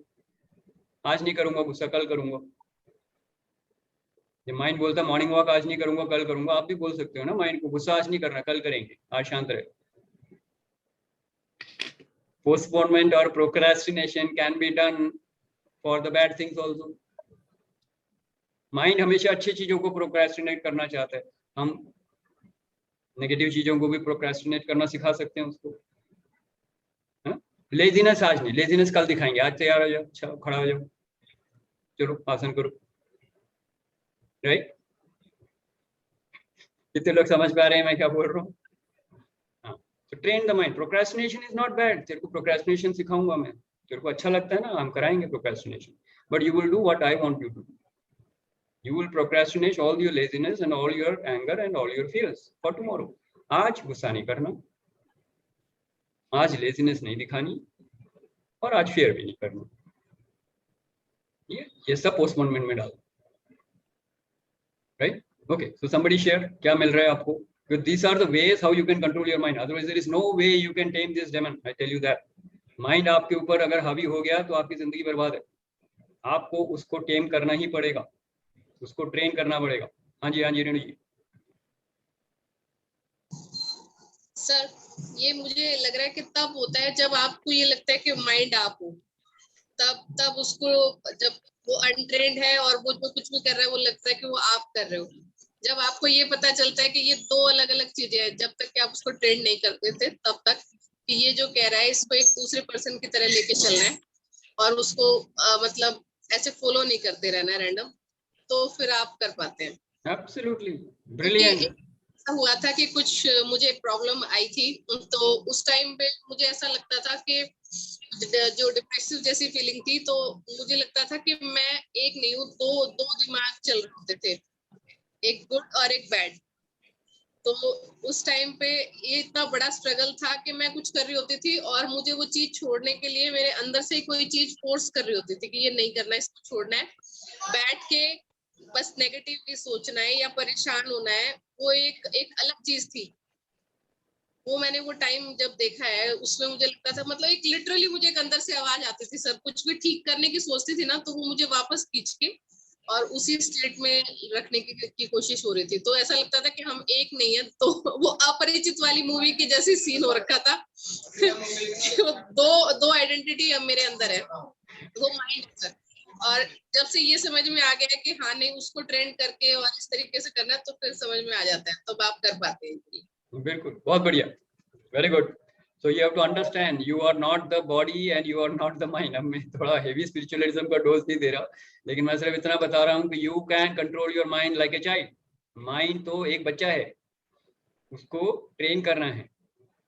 आज नहीं करूंगा गुस्सा, कल करूंगा। ये माइंड बोलता है मॉर्निंग वॉक आज नहीं करूंगा, कल करूंगा। आप भी बोल सकते हो ना माइंड को, गुस्सा आज नहीं करना, कल करेंगे, आज शांत रहे। पोस्टपोनमेंट और procrastination can be done for the bad things also. Mind हमेशा अच्छी चीजों को प्रोक्रेस्टिनेट करना चाहता है। हम नेगेटिव चीजों को भी प्रोक्रेस्टिनेट करना सिखा सकते हैं उसको। लेजीनेस आज नहीं, लेजीनेस कल दिखाएंगे। आज तैयार हो जाओ, अच्छा खड़ा हो जाओ, चलो आसन करो, राइट? कितने लोग समझ पा रहे हैं मैं क्या बोल रहा हूँ? हाँ, तो train the mind. Procrastination is not bad. तेरे को प्रोक्रेस्टिनेशन सिखाऊंगा मैं, तेरे को अच्छा लगता है ना, हम कराएंगे procrastination, but you will do what I want you to do. You will procrastinate all your laziness and all your anger and all your fears for tomorrow. आज गुस्सा नहीं करना, आज लेजीनेस नहीं दिखानी, और आज फेयर भी नहीं करना। ये सब पोस्टपोनमेंट में डालो, राइट? ओके, सो somebody share क्या मिल रहा है आपको? Because these are the ways how you can control your mind. Otherwise there is no way you can tame this demon. I tell you that. Mind आपके ऊपर अगर हावी हो गया तो आपकी जिंदगी बर्बाद है। आपको उसको टेम करना ही पड़ेगा, उसको ट्रेन करना पड़ेगा। हाँ जी रेणु जी। सर ये मुझे लग रहा है कि तब होता है जब आपको ये लगता है कि माइंड आप हो, तब उसको, जब वो अनट्रेंड है और वो जो कुछ भी कर रहा है वो लगता है कि वो आप कर रहे हो। जब आपको ये पता चलता है कि ये 2 अलग अलग चीजें हैं, जब तक कि आप उसको ट्रेंड नहीं करते थे तब तक कि ये जो कह रहा है इसको एक दूसरे पर्सन की तरह लेके चलना है और उसको मतलब ऐसे फॉलो नहीं करते रहना रैंडम, तो फिर आप कर पाते हैं। Absolutely brilliant. ऐसा हुआ था कि कुछ मुझे प्रॉब्लम आई थी, तो उस टाइम पे मुझे ऐसा लगता था कि जो डिप्रेसिव जैसी फीलिंग थी, तो मुझे लगता था कि मैं एक नहीं हूँ, दो दिमाग चल रहे होते थे, एक गुड और एक बैड। तो उस टाइम पे ये इतना बड़ा स्ट्रगल था कि मैं कुछ कर रही होती थी और मुझे वो चीज छोड़ने के लिए मेरे अंदर से कोई चीज फोर्स कर रही होती थी कि ये नहीं करना है, इसको छोड़ना है। बैठ के बस नेगेटिवली सोचना है या परेशान होना है, वो एक अलग चीज थी। वो मैंने वो टाइम जब देखा है उसमें मुझे लगता था, मतलब एक लिटरली मुझे एक अंदर से आवाज आती थी, सर कुछ भी ठीक करने की सोचती थी ना तो वो मुझे वापस खींच के और उसी स्टेट में रखने की कोशिश हो रही थी। तो ऐसा लगता था कि हम एक नहीं है। तो वो अपरिचित वाली मूवी की जैसी सीन हो रखा था। दो आइडेंटिटी अब मेरे अंदर है, वो माइंड है। और जब से ये समझ में आ गया कि हाँ नहीं, उसको ट्रेंड करके और इस तरीके से करना है, तो फिर समझ में आ जाता है, तो आप कर पाते हैं। बिल्कुल, बहुत बढ़िया, very good. So you have to understand you are not the body and you are not the mind. अब मैं थोड़ा heavy spiritualism का dose नहीं दे रहा, लेकिन मैं सिर्फ इतना बता रहा हूँ कि you can control your mind like a child. Mind तो एक बच्चा है, उसको ट्रेन करना है,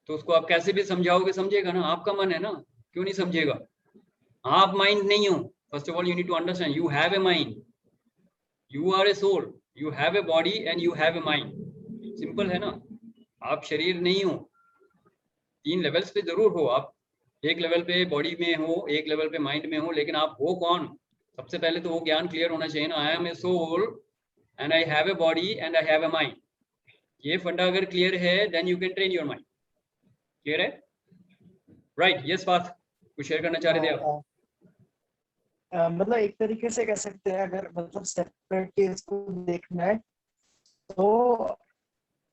तो उसको आप कैसे भी समझाओगे समझेगा ना, आपका मन है ना, क्यों नहीं समझेगा? आप माइंड नहीं हो. First of all you need to understand you have a mind, you are a soul, you have a body and you have a mind. Simple है ना. आप शरीर नहीं हो. 3 लेवल्स पे जरूर हो आप. एक लेवल पे बॉडी में हो, एक लेवल पे माइंड में हो, लेकिन आप हो कौन? सबसे पहले तो वो ज्ञान क्लियर होना चाहिए ना. I am a soul and I have a body and I have a mind. ये फंडा अगर क्लियर है then you can train your mind. Clear है? राइट. यस बात कुछ शेयर करना चाह रहे थे आप? मतलब एक तरीके से कह सकते हैं, अगर मतलब सेपरेटली इसको देखना है तो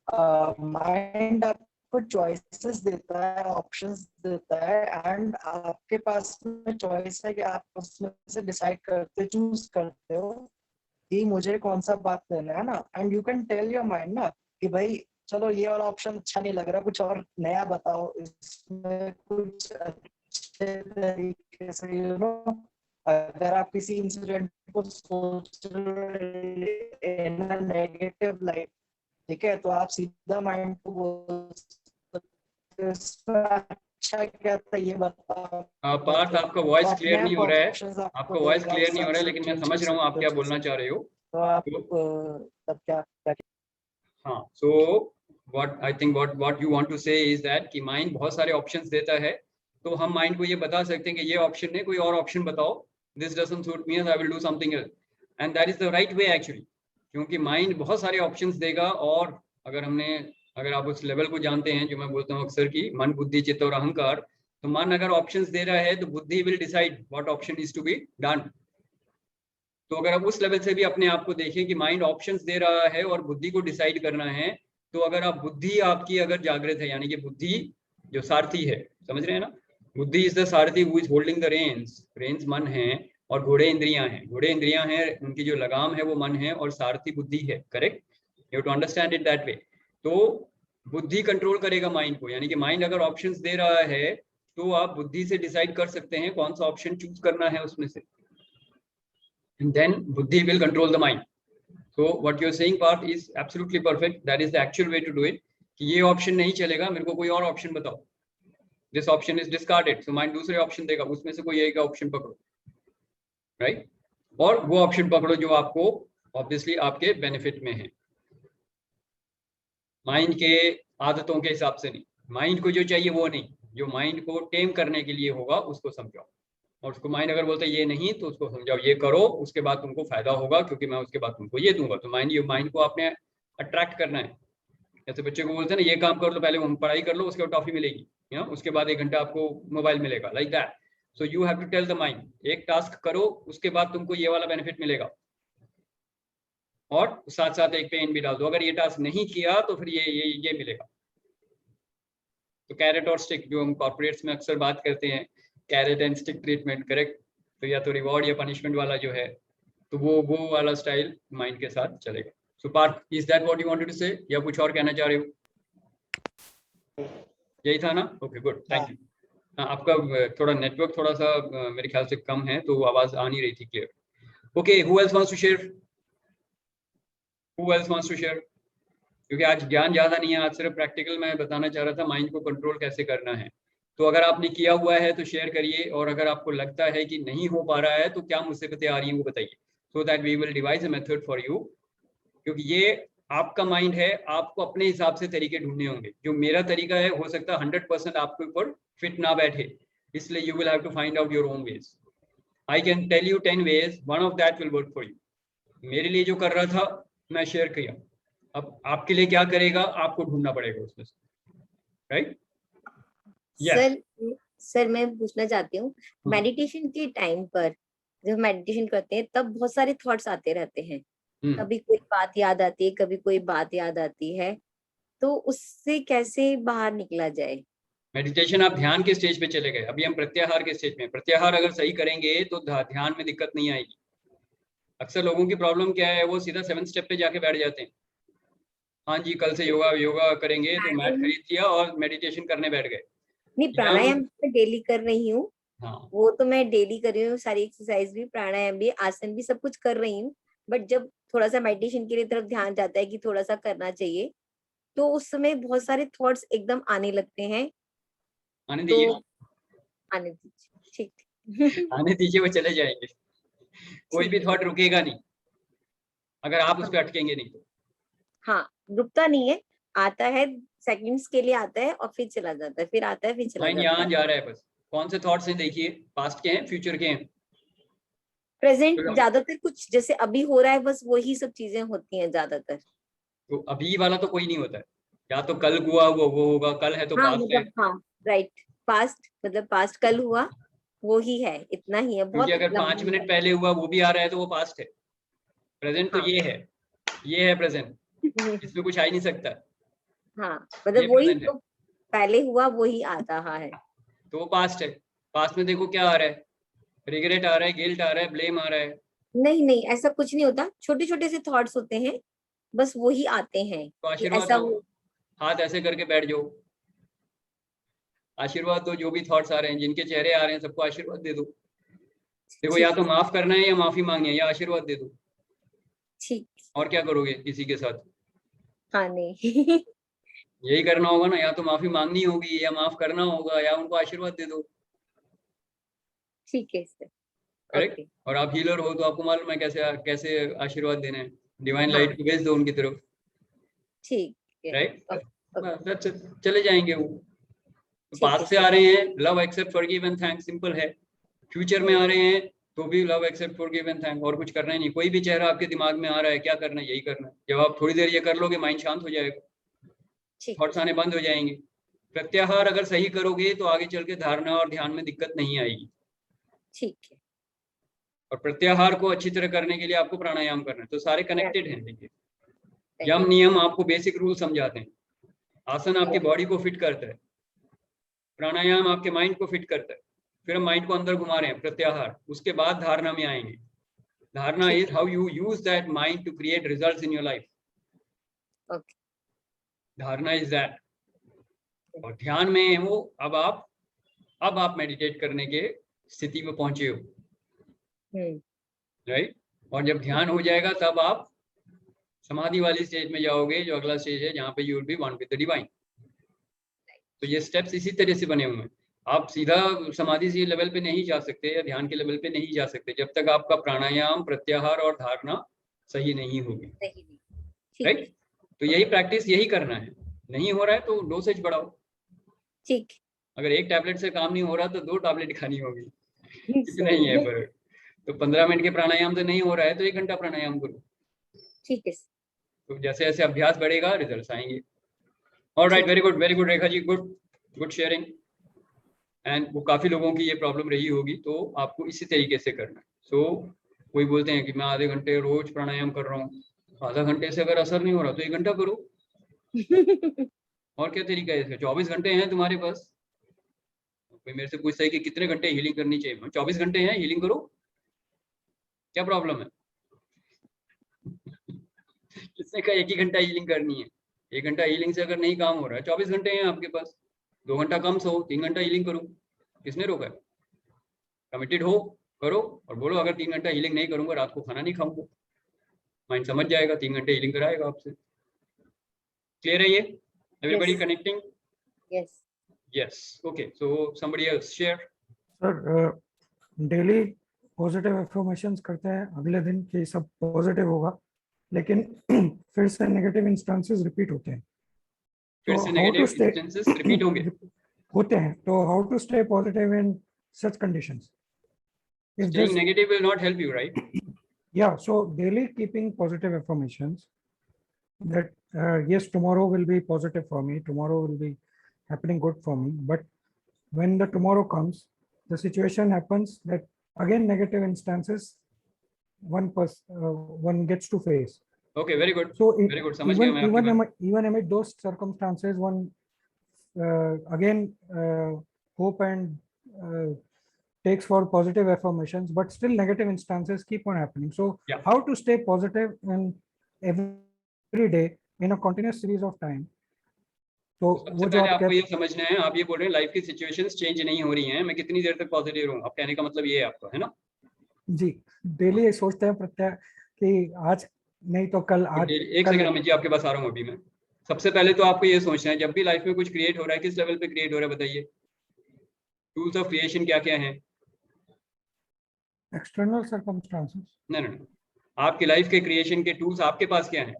माइंड आपको चॉइसेस देता है, ऑप्शंस देता है, एंड आपके पास में चॉइस है कि आप उसमें से डिसाइड करते, चूज करते हो कि मुझे कौन सा बात लेना है ना. And you can tell your mind ना कि भाई चलो ये वाला ऑप्शन अच्छा नहीं लग रहा, कुछ और नया बताओ, इसमें कुछ अच्छे तरीके से यू नो. अगर आप किसी इंसिडेंट को सोच रहे इन नेगेटिव लाइट, ठीक है, तो आप सीधा माइंड को बोल सकते हो अच्छा क्या था ये बताओ. पार्थ आपका वॉइस क्लियर नहीं हो रहा है, आपका वॉइस क्लियर नहीं हो रहा है, लेकिन मैं समझ रहा हूँ आप क्या बोलना चाह रहे हो. तो आप तब क्या हाँ. सो what I think what you want to say is that कि माइंड बहुत सारे ऑप्शंस देता है, तो हम माइंड को ये बता सकते हैं कि ये ऑप्शन है, कोई और ऑप्शन बताओ. This doesn't suit me, I will do something else. And that is the right way actually, क्योंकि माइंड बहुत सारे ऑप्शंस देगा. और अगर आप उस लेवल को जानते हैं जो मैं बोलता हूँ अक्सर की मन बुद्धि चित्त और अहंकार, तो मन अगर ऑप्शंस दे रहा है तो बुद्धि will decide what option is to be done. तो अगर आप उस लेवल से भी अपने आप को देखें कि माइंड ऑप्शंस दे रहा है और बुद्धि को डिसाइड करना है, तो अगर आप बुद्धि आपकी अगर जागृत है, यानी कि बुद्धि जो सारथी है, समझ रहे हैं ना, बुद्धि इज द सारथी who is holding the reins. Reins मन है और घोड़े इंद्रियां हैं. घोड़े इंद्रियां हैं, उनकी जो लगाम है वो मन है और सारथी बुद्धि है. Correct? You have to understand it that way. तो बुद्धि कंट्रोल करेगा माइंड को, यानी कि माइंड अगर ऑप्शंस दे रहा है तो आप बुद्धि से डिसाइड कर सकते हैं कौन सा ऑप्शन चूज करना है उसमें से. एंड देन बुद्धि will control the mind. So what you're saying Parth is absolutely perfect. That is the actual way to do it. कि ये ऑप्शन नहीं चलेगा, मेरे को कोई और ऑप्शन बताओ. This option is discarded. So mind दूसरे ऑप्शन देगा, उसमें से कोई एक ऑप्शन पकड़ो, राइट? और वो ऑप्शन पकड़ो जो आपको ऑब्वियसली आपके बेनिफिट में है. माइंड के आदतों के हिसाब से नहीं. माइंड को जो चाहिए वो नहीं, जो माइंड को टेम करने के लिए होगा उसको समझाओ. और उसको माइंड अगर बोलता है ये नहीं, तो उसको समझाओ ये करो, उसके बाद तुमको फायदा होगा क्योंकि मैं उसके बाद तुमको ये दूंगा. तो माइंड को आपने अट्रैक्ट करना है. जैसे बच्चे को बोलते हैं ना ये काम कर लो, पहले पढ़ाई कर लो, उसके बाद टॉफी मिलेगी, उसके बाद 1 घंटा आपको मोबाइल मिलेगा, like that. So you have to tell the mind एक टास्क करो, उसके बाद तुमको ये वाला बेनिफिट मिलेगा, और साथ साथ एक पेन भी डाल दो. अगर ये टास्क नहीं किया तो फिर ये मिलेगा. तो कैरेट और स्टिक जो हम कॉर्पोरेट्स में अक्सर बात करते हैं, carrot and stick treatment, correct? तो या तो रिवॉर्ड या पनिशमेंट वाला जो है, तो वो वाला स्टाइल माइंड के साथ चलेगा. So Parth, is that what you wanted to say, या कुछ और कहना चाह रहे हो? यही था ना? Okay good, thank you. आपका थोड़ा नेटवर्क थोड़ा सा मेरे ख्याल से कम है, तो आवाज आ नहीं रही थी clear. Okay, who else wants to share? Who else wants to share? क्योंकि आज ज्ञान ज्यादा नहीं है, आज सिर्फ प्रैक्टिकल मैं बताना चाह रहा था माइंड को कंट्रोल कैसे करना है. तो अगर आपने किया हुआ है तो शेयर करिए, और अगर आपको लगता है कि नहीं हो पा रहा है तो क्या मुसीबतें आ रही हैं वो बताइए, so that we will devise a method for you. क्योंकि ये आपका माइंड है, आपको अपने हिसाब से तरीके ढूंढने होंगे. जो मेरा तरीका है हो सकता है 100% आपके ऊपर फिट ना बैठे, इसलिए you will have to find out your own ways. I can tell you 10 ways, one of that will work for you. मेरे लिए जो कर रहा था मैं शेयर किया, अब आपके लिए क्या करेगा आपको ढूंढना पड़ेगा उसमें से, राइट? सर मैं पूछना चाहती हूँ, मेडिटेशन के टाइम पर जब मेडिटेशन करते हैं तब बहुत सारे थॉट्स आते रहते हैं. कभी कोई बात याद आती है, कभी कोई बात याद आती है, तो उससे कैसे बाहर निकला जाए? मेडिटेशन आप ध्यान के स्टेज पे चले गए, अभी हम प्रत्याहार के स्टेज में. प्रत्याहार अगर सही करेंगे तो ध्यान में दिक्कत नहीं आएगी. अक्सर लोगों की प्रॉब्लम क्या है, वो सीधा 7th स्टेप पे जाके बैठ जाते हैं. हाँ जी कल से योगा करेंगे, तो मैट खरीद लिया और मेडिटेशन करने बैठ गए. नहीं, प्राणायाम मैं डेली कर रही हूँ। हाँ वो तो मैं डेली कर रही हूँ, सारी एक्सरसाइज भी, प्राणायाम भी, आसन भी, सब कुछ कर रही हूँ। बट जब थोड़ा सा मेडिटेशन के लिए तरफ ध्यान जाता है कि थोड़ा सा करना चाहिए, तो उस समय बहुत सारे थॉट्स एकदम आने लगते हैं। आने तो दीजिए, आने दीजिए, ठीक आने दीजिए, वो चले जाएंगे। कोई भी ठीक है। थॉट रुकेगा नहीं अगर आप उस पर अटकेंगे नहीं तो। हाँ, रुकता नहीं है, आता है, सेकंड्स के लिए आता है और फिर चला जाता है, फिर आता है, फिर चला माइंड जाता यहाँ है। जा रहा है बस। कौन से थॉट्स हैं देखिए, पास्ट के हैं, फ्यूचर के हैं? प्रेजेंट ज्यादातर, कुछ जैसे अभी हो रहा है, बस वही सब चीजें होती हैं ज्यादातर। तो अभी वाला तो कोई नहीं होता है, या तो कल हुआ वो होगा, कल है तो हाँ पास्ट है। मतलब, हाँ राइट, पास्ट मतलब पास्ट कल हुआ, वो ही है, इतना ही है, क्योंकि बहुत अगर 5 लंबा मिनट पहले हुआ वो भी आ रहा है तो वो पास्ट है। प्रेजेंट तो हाँ ये है प्रेजेंट, इसमें कुछ आ ही नहीं सकता। हाँ ये मतलब वही प्रेजेंट है जो पहले हुआ वही आ रहा है। तो वो पास्ट है। पास्ट में देखो क्या आ रहा है, रिग्रेट आ रहा है, गिल्ट आ रहा है, ब्लेम आ रहा है। नहीं नहीं, ऐसा कुछ नहीं होता, छोटे छोटे से थॉट्स होते हैं, बस वही आते हैं तो कि आशीर्वाद ऐसा दो, हो। हाथ ऐसे करके बैठ जाओ, आशीर्वाद दो। जो भी थॉट्स आ रहे हैं, जिनके चेहरे आ रहे हैं, सबको आशीर्वाद दे दो। देखो, या ठीक तो माफ करना है या माफी मांगनी है, या आशीर्वाद दे दो। ठीक। और क्या करोगे किसी के साथ? हाँ नहीं यही करना होगा ना, या तो माफी मांगनी होगी या माफ करना होगा या उनको आशीर्वाद दे दो। ठीक है सर, करेक्ट। ओके। और आप हीलर हो तो आपको मालूम है कैसे कैसे आशीर्वाद देने हैं। डिवाइन हाँ लाइट को भेज दो उनकी तरफ। ठीक है, राइट, ओके, चले जाएंगे वो। तो ठीक है पास से सर। आ रहे हैं, love accept forgive and thank, simple है। फ्यूचर में आ रहे हैं तो भी love accept forgive and thank, और कुछ करना ही नहीं। कोई भी चेहरा आपके दिमाग में आ रहा है, क्या करना है, यही करना है। जब आप थोड़ी देर ये कर लोगे, माइंड शांत हो जाएगा, ठीक है थॉट्स आने बंद हो जाएंगे। प्रत्याहार अगर सही करोगे तो आगे चल के धारणा और ध्यान में दिक्कत नहीं आएगी। ठीक है। और प्रत्याहार को अच्छी तरह करने के लिए आपको प्राणायाम करना है, तो सारे कनेक्टेड हैं। देखिए, यम नियम आपको बेसिक रूल समझाते हैं, आसन आपकी बॉडी को फिट करता है, प्राणायाम आपके माइंड को फिट करता है। फिर हम माइंड को अंदर घुमा रहे हैं, प्रत्याहार, उसके बाद धारणा में आएंगे। धारणा is how you use that mind to create results in your life. Okay. धारणा इज दैट। और ध्यान में वो, अब आप मेडिटेट करने के स्थिति में पहुंचे हो, राइट। और जब ध्यान हो जाएगा तब आप समाधि वाली स्टेज में जाओगे, जो अगला स्टेज है, जहाँ पे you will B one with the divine. तो ये स्टेप्स इसी तरह से बने हुए हैं। आप सीधा समाधि से लेवल पे नहीं जा सकते या ध्यान के लेवल पे नहीं जा सकते जब तक आपका प्राणायाम, प्रत्याहार और धारणा सही नहीं होगी, राइट। तो यही प्रैक्टिस, यही करना है। नहीं हो रहा है तो डोसेज बढ़ाओ। ठीक। अगर एक टैबलेट से काम नहीं हो रहा तो 2 टैबलेट खानी होगी, इतना ही सही है है, फर्क। तो 15 मिनट के प्राणायाम से नहीं हो रहा है तो 1 घंटा प्राणायाम करो। ठीक है, तो जैसे जैसे अभ्यास बढ़ेगा रिजल्ट आएंगे। Alright, very good Rekha ji, good sharing. And वो काफी लोगों की ये प्रॉब्लम रही होगी, तो आपको इसी तरीके से करना है। सो कोई बोलते हैं कि मैं आधे घंटे रोज प्राणायाम कर रहा हूँ। आधा घंटे से अगर असर नहीं हो रहा तो 1 घंटा करो। और क्या तरीका है इसका? 24 घंटे हैं तुम्हारे पास। कोई मेरे से पूछता है कि कितने घंटे हीलिंग करनी चाहिए, 24 घंटे हैं, हीलिंग करो, क्या प्रॉब्लम है? किसने कहा 1 ही घंटा हीलिंग करनी है? 1 घंटा हीलिंग से अगर नहीं काम हो रहा है, 24 घंटे हैं आपके पास, 2 घंटा कम सो, 3 घंटा हीलिंग करो। किसने रोका है? कमिटेड हो, करो। और बोलो अगर 3 घंटा हीलिंग नहीं करूंगा, रात को खाना नहीं खाऊंगा। माइंड समझ जाएगा, 3 घंटे हीलिंग कराएगा आपसे। क्लियर है ये? Everybody connecting? Yes. Yes. Okay. So somebody else share. Sir, daily positive affirmations करते हैं अगले दिन कि सब पॉजिटिव होगा, लेकिन फिर से नेगेटिव इंस्टेंसेस रिपीट होते हैं। फिर से नेगेटिव इंस्टेंसेस रिपीट होंगे होते हैं, तो how to stay positive in such conditions? Staying negative will not help you, right? Yeah, so daily keeping positive affirmations that yes, tomorrow will be positive for me, tomorrow will be happening good for me, but when the tomorrow comes, the situation happens that again negative instances one gets to face. Okay, very good. So very good. समझ गया मैं आपकी बात। even amid those circumstances, one again hope and takes for positive affirmations, but still negative instances keep on happening. So Yeah. how to stay positive in every day in a continuous series of time तो सबसे वो जो पहले आप आपको ये समझना है, आप ये बोल रहे हैं लाइफ की सिचुएशंस चेंज नहीं हो रही हैं, मैं कितनी देर तक पॉजिटिव रहूं, आप कहने का मतलब ये है आपका, है ना? जी डेली ये सोचते हैं प्रत्यय कि आज नहीं तो कल, आज एक कल सेकंड अमित जी, आपके पास आ रहा हूँ अभी मैं। सबसे पहले तो आपको ये सोचना है जब भी लाइफ में कुछ क्रिएट हो रहा है, किस लेवल पे क्रिएट हो रहा है बताइए? टूल्स ऑफ क्रिएशन क्या क्या हैं? External circumstances. नहीं, आपकी लाइफ के क्रिएशन के टूल्स आपके पास क्या हैं?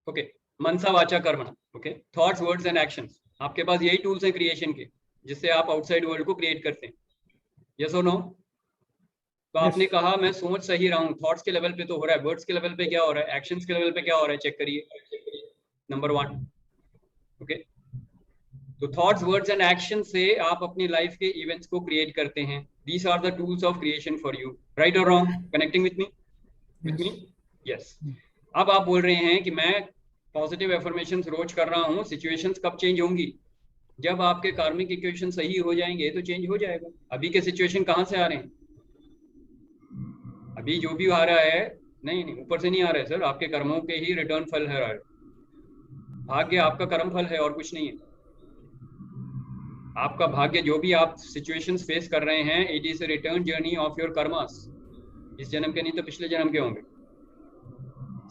ओके, मनसा वाचा कर्मणा, okay, thoughts words and actions, आपके पास यही टूल्स हैं क्रिएशन के, जिससे आप आउटसाइड वर्ल्ड को क्रिएट करते हैं। यस और नो? तो आपने कहा मैं सोच सही रहा हूँ, थॉट्स के लेवल पे तो हो रहा है, वर्ड्स के लेवल पे क्या हो रहा है, एक्शंस के लेवल पे क्या हो रहा है, चेक करिए। Number 1, okay. तो थॉट्स वर्ड्स एंड एक्शन से आप अपनी लाइफ के इवेंट्स को क्रिएट करते हैं। These are the tools of creation for you, right और wrong? Connecting with me? Yes. अब आप बोल रहे हैं कि मैं पॉजिटिव एफर्मेशंस रोज कर रहा हूँ, सिचुएशंस कब चेंज होंगी? जब आपके कार्मिक इक्वेशन सही हो जाएंगे तो चेंज हो जाएगा। अभी के सिचुएशन कहाँ से आ रहे हैं? अभी जो भी आ रहा है, नहीं ऊपर से नहीं आ रहा है सर, आपके कर्मों के ही रिटर्न फल है। भाग्य आपका कर्म फल है और कुछ नहीं है। आपका भाग्य जो भी आप सिचुएशंस फेस कर रहे हैं, it is a return journey of your karmas. इस जन्म के नहीं तो पिछले जन्म के होंगे,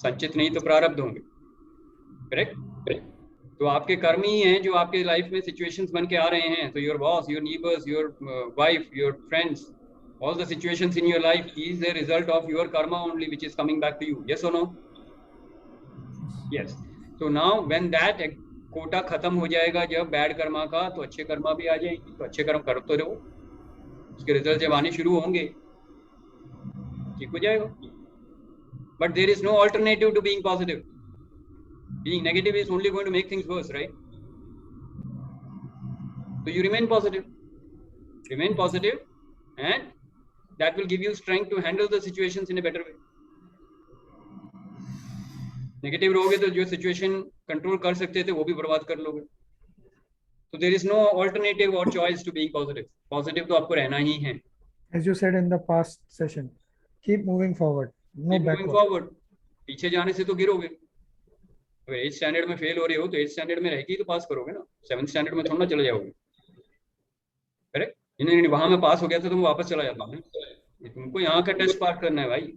संचित नहीं तो प्रारब्ध होंगे, करेक्ट? तो आपके कर्म ही हैं जो आपके लाइफ में सिचुएशंस बन के आ रहे हैं। तो your boss, your neighbours, your wife, your friends, all the situations in your life is a result of your karma only, which is coming back to you. Yes or no? Yes. So now when that quota खत्म हो जाएगा जब bad Karma का, तो अच्छे कर्मा भी आ जाएंगे। तो अच्छे कर्म करते रहो, उसके रिजल्ट जब आने शुरू होंगे ठीक हो जाएगा। But there is no alternative to being positive. Being negative is only going to make things worse, right? So you remain positive, and that will give you strength to handle the situations in a better way. Negative रहोगे तो जो situation control कर सकते थे वो भी बर्बाद कर लोगे। तो there is no alternative or choice to being positive. Positive तो आपको रहना ही है। As you said in the past session, keep moving forward, no backward. पीछे जाने से तो गिरोगे। अगर 8th स्टैंडर्ड में फेल हो रहे हो तो 8th स्टैंडर्ड में रह के ही तो पास करोगे ना, 7th स्टैंडर्ड में थोड़ा ना चले जाओगे, करेक्ट? नहीं, वहां में पास हो गया था तो मैं वापस चला जाता हूँ। तुमको यहाँ का टेस्ट पास करना है भाई।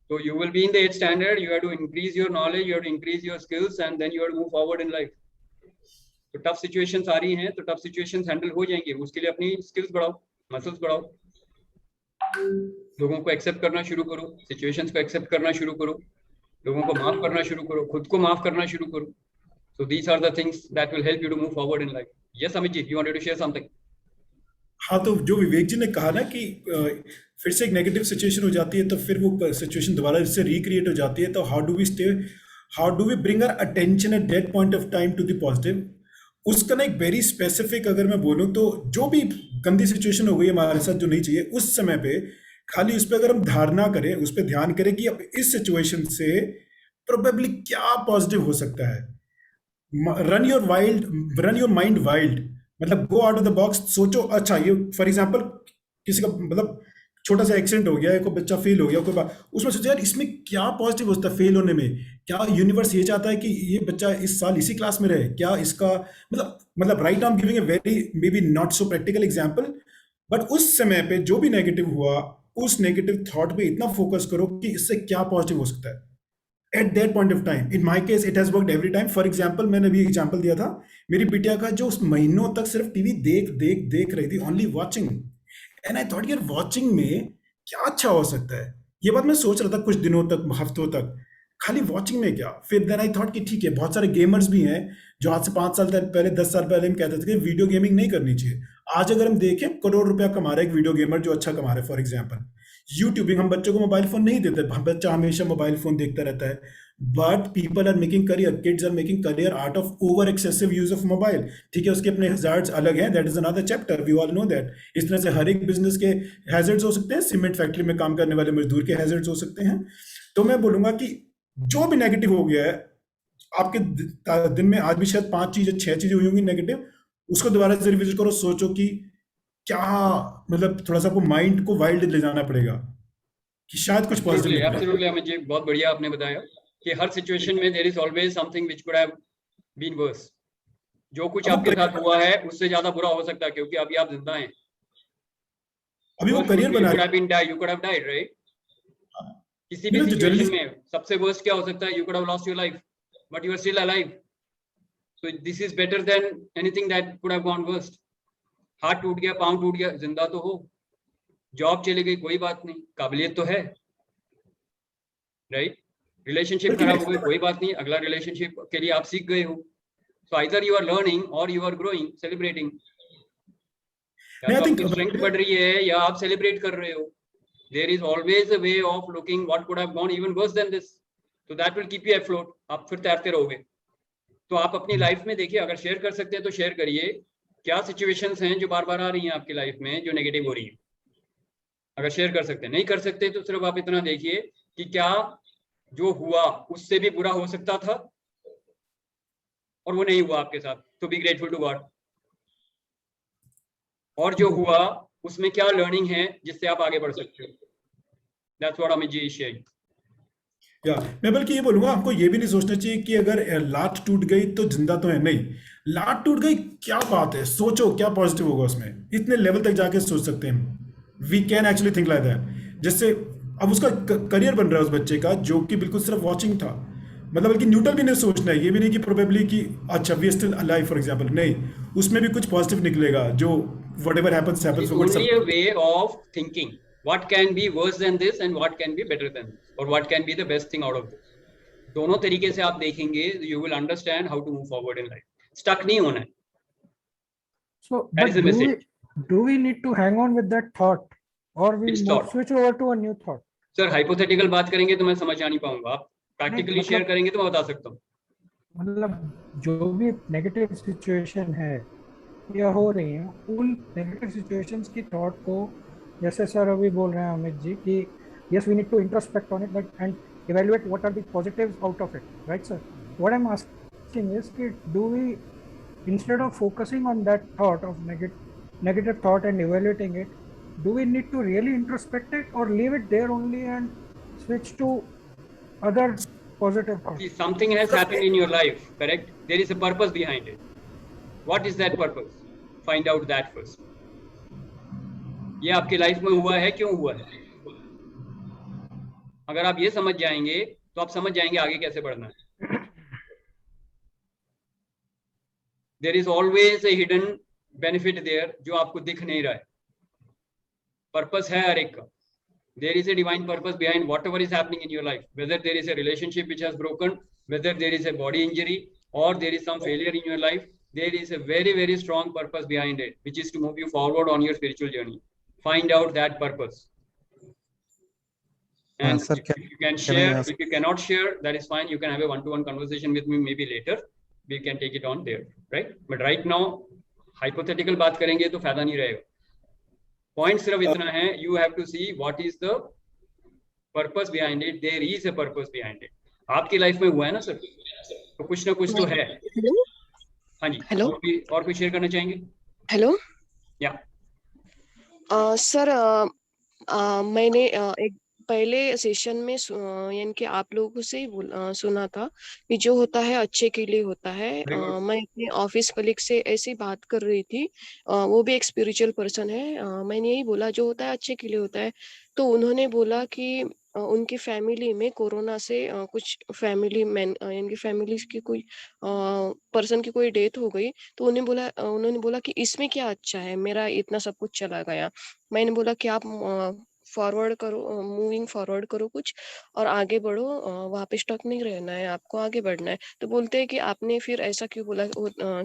So you will be in the 8th standard, you have to increase your knowledge, you have to increase your skills, and then you have to move forward in life. तो tough situations आ रही हैं तो tough situations handle हो जाएंगे, उसके लिए अपनी skills बढ़ाओ, मसल्स बढ़ाओ, लोगों को एक्सेप्ट करना शुरू करो, सिचुएशंस को एक्सेप्ट करना शुरू करो, लोगों को माफ करना शुरू करो, खुद को माफ करना शुरू करो। So these are the things that will help you to move forward in life. Yes, Amit ji, you wanted to share something? हाँ, तो जो विवेक जी ने कहा ना कि फिर से एक नेगेटिव सिचुएशन हो जाती है तो फिर वो सिचुएशन दोबारा से रिक्रिएट हो जाती है, तो how do we bring our attention at that point of time to the positive? उसका ना एक वेरी स्पेसिफिक अगर मैं बोलूँ तो जो भी गंदी सिचुएशन हो गई हमारे साथ जो नहीं चाहिए, उस समय पे खाली उस पर अगर हम धारणा करें, उस पर ध्यान करें कि अब इस सिचुएशन से प्रोबेबली क्या पॉजिटिव हो सकता है। रन योर माइंड वाइल्ड, मतलब go out of the box. सोचो, अच्छा ये फॉर एग्जांपल किसी का मतलब छोटा सा एक्सीडेंट हो गया, कोई बच्चा फेल हो गया, कोई बात, उसमें सोचो यार इसमें क्या पॉजिटिव होता है फेल होने में? क्या यूनिवर्स ये चाहता है कि ये बच्चा इस साल इसी क्लास में रहे? क्या इसका मतलब right, I am giving a very may be not so practical example, but उस समय पे जो भी नेगेटिव हुआ, उस नेगेटिव थॉट पे इतना फोकस करो कि इससे क्या पॉजिटिव हो सकता है eight that point of time. In my case it has worked every time. For example, मैंने अभी एग्जाम्पल दिया था मेरी बिटिया का, जो उस महीनों तक सिर्फ टीवी देख रही थी, only watching, and I thought यार वॉचिंग में क्या अच्छा हो सकता है। ये बात मैं सोच रहा था कुछ दिनों तक, हफ्तों तक, खाली वॉचिंग में क्या। फिर देन आई थॉट कि ठीक है, बहुत सारे गेमर्स भी हैं जो आज से 5 साल पहले 10 साल पहले हम कहते थे कि वीडियो गेमिंग नहीं करनी चाहिए। आज अगर हम देखें, करोड़ रुपया कमा रहा है एक वीडियो गेमर जो अच्छा कमा रहा है। फॉर एग्जाम्पल यूट्यूबिंग, हम बच्चों को मोबाइल फोन नहीं देते, बच्चा हमेशा मोबाइल फोन देखता रहता है, but people are making career, kids are making career out of over excessive use of mobile. ठीक है, उसके अपने हैजर्ड्स अलग हैं, that is another chapter, we all know that. इस तरह से हर एक बिजनेस के हैजर्ड्स हो सकते हैं, सीमेंट फैक्ट्री में काम करने वाले मजदूर के हैजर्ड्स हो सकते हैं। तो मैं बोलूंगा कि जो भी नेगेटिव हो गया है आपके दिन में, आज भी शायद 5 चीजें 6 चीजें हुई होंगी नेगेटिव, उसको दोबारा से रिविजिट करो, सोचो कि क्या, मतलब थोड़ा सा आपको माइंड को वाइल्ड ले जाना पड़ेगा कि शायद कुछ पॉजिटिव। एब्सोल्युटली अमित जी, बहुत बढ़िया आपने बताया कि हर सिचुएशन में there is always something which could have been worse. जो कुछ आपके साथ हुआ है उससे ज्यादा बुरा हो सकता है, क्योंकि अभी आप जिंदा हैं। अभी वो करियर बना रहे हैं, you could have died, right? किसी भी सिचुएशन में सबसे वर्स्ट क्या हो सकता है? You could have lost your life but you are still alive. So this is better than anything that could have gone worst. हाथ टूट गया, पांव टूट गया, जिंदा तो हो। जॉब चली गई, कोई बात नहीं, काबिलियत तो है, राइट? रिलेशनशिप खराब हो गई, कोई बात नहीं, अगला रिलेशनशिप के लिए आप सीख गए हो। So either you are learning or you are growing, celebrating. या तो आपकी स्ट्रेंथ बढ़ रही है या आप सेलिब्रेट कर रहे हो। There is always a way of looking what could have gone even worse than this, so that will keep you afloat. आप फिर तैरते रहोगे। तो आप अपनी लाइफ में देखिए, अगर शेयर कर सकते हैं तो शेयर करिए, क्या सिचुएशंस हैं जो बार बार आ रही हैं आपकी लाइफ में जो नेगेटिव हो रही है। अगर शेयर कर सकते हैं, नहीं कर सकते तो सिर्फ आप इतना देखिए कि क्या जो हुआ उससे भी बुरा हो सकता था और वो नहीं हुआ आपके साथ, तो बी ग्रेटफुल टू गॉड। और जो हुआ उसमें क्या लर्निंग है जिससे आप आगे बढ़ सकते हो। That's what Amit ji is sharing. या मैं बल्कि ये बोलूंगा, हमको ये भी नहीं सोचना चाहिए कि अगर लात टूट गई तो जिंदा तो है। नहीं, लात टूट गई, क्या बात है, सोचो क्या पॉजिटिव होगा उसमें। इतने लेवल तक जाके सोच सकते हैं। We can actually think like that. जिससे अब उसका करियर बन रहा है उस बच्चे का, जो कि बिल्कुल सिर्फ वॉचिंग था। मतलब बल्कि न्यूट्रल भी नहीं सोचना है, ये भी नहीं कि प्रोबेबली कि अच्छा we still alive for example. नहीं, उसमें भी कुछ पॉजिटिव निकलेगा। जो whatever happens happens, only a way of thinking what can be worse than this and what can be better than this, or what can be the best thing out of this. दोनों तरीके से आप देखेंगे, you will understand how to move forward in life. Stuck नहीं होना है। So, but do we need to hang on with that thought, or we switch over to a new thought? Sir, hypothetical बात करेंगे तो मैं समझ आ नहीं पाऊंगा। आप practically share करेंगे तो मैं बता सकता हूँ। मतलब जो भी नेगेटिव सिचुएशन है या हो रही है, उन नेगेटिव सिचुएशंस की थॉट को, जैसे सर अभी बोल रहे हैं अमित जी कि yes we need to introspect on it and evaluate what are the positives out of it, right sir? What I'm asking is कि do we, instead of focusing on that thought of negative thought and evaluating it, do we need to really introspect it or leave it there only and switch to other positive thoughts? See, something has happened in your life, correct? There is a purpose behind it. What is that purpose? Find out that first. ये आपकी life में हुआ है, क्यों हुआ है? अगर आप ये समझ जाएंगे तो आप समझ जाएंगे आगे कैसे बढ़ना है। There is always a hidden benefit there जो आपको दिख नहीं रहा है। पर्पस है हर एक का। There is a divine purpose behind whatever is happening in your life. Whether there is a relationship which has broken, whether there is a body injury, or there is some failure in your life, there is a very, very strong purpose behind it, which is to move you forward on your spiritual journey. Find out that purpose. And sir, if you can share, if you cannot share, that is fine. You can have a one-to-one conversation with me maybe later. We can take it on there, right? But right now, hypothetical बात करेंगे तो फायदा नहीं रहेगा। Point सिर्फ इतना है, you have to see what is the purpose behind it. There is a purpose behind it. आपकी लाइफ में हुआ है ना सर, तो कुछ ना कुछ तो है। हाँ जी, हेलो, और कोई शेयर करना चाहेंगे? हेलो या सर, मैंने एक पहले सेशन में यानी कि आप लोगों से ही सुना था कि जो होता है अच्छे के लिए होता है। मैं अपने ऑफिस कलीग से ऐसी बात कर रही थी, वो भी एक स्पिरिचुअल पर्सन है। मैंने यही बोला जो होता है अच्छे के लिए होता है। तो उन्होंने बोला कि उनकी फैमिली में कोरोना से कुछ फैमिली मैन यानी कि फैमिली की कोई पर्सन की कोई डेथ हो गई। तो उन्होंने बोला कि इसमें क्या अच्छा है, मेरा इतना सब कुछ चला गया। मैंने बोला कि आप फॉरवर्ड करो, मूविंग फॉरवर्ड करो कुछ और आगे बढ़ो, वहाँ पे स्टक नहीं रहना है, आपको आगे बढ़ना है। तो बोलते हैं कि आपने फिर ऐसा क्यों बोला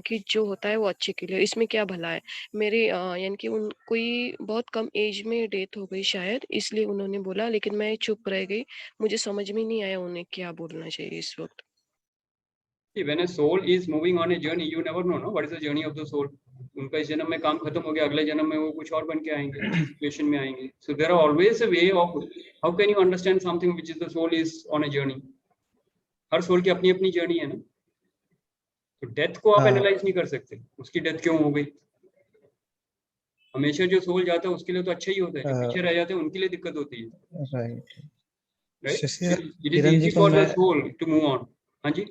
कि जो होता है वो अच्छे के लिए, इसमें क्या भला है। मेरे यानी कि कोई बहुत कम एज में डेथ हो गई शायद, इसलिए उन्होंने बोला, लेकिन मैं चुप रह गई। मुझे समझ में नहीं आया उन्हें क्या बोलना चाहिए इस वक्त। When a soul is moving on a journey, you never know, no, what is the journey of the soul. उनका इस जन्म में काम खत्म हो गया, अगले जन्म में वो कुछ और बन के आएंगे, सिचुएशन में आएंगे। So there are always a way of how can you understand something which is the soul is on a journey. हर सोल की अपनी अपनी जर्नी है ना। तो डेथ को आप एनालाइज नहीं कर सकते, उसकी डेथ क्यों हो गई। हमेशा जो सोल जाता है उसके लिए तो अच्छा ही होता है, जो पीछे रह जाते हैं उनके लिए दिक्कत होती है। Right. right? Shashi, It is Kiran ji easy को for the मैं soul to move on. हाँ जी,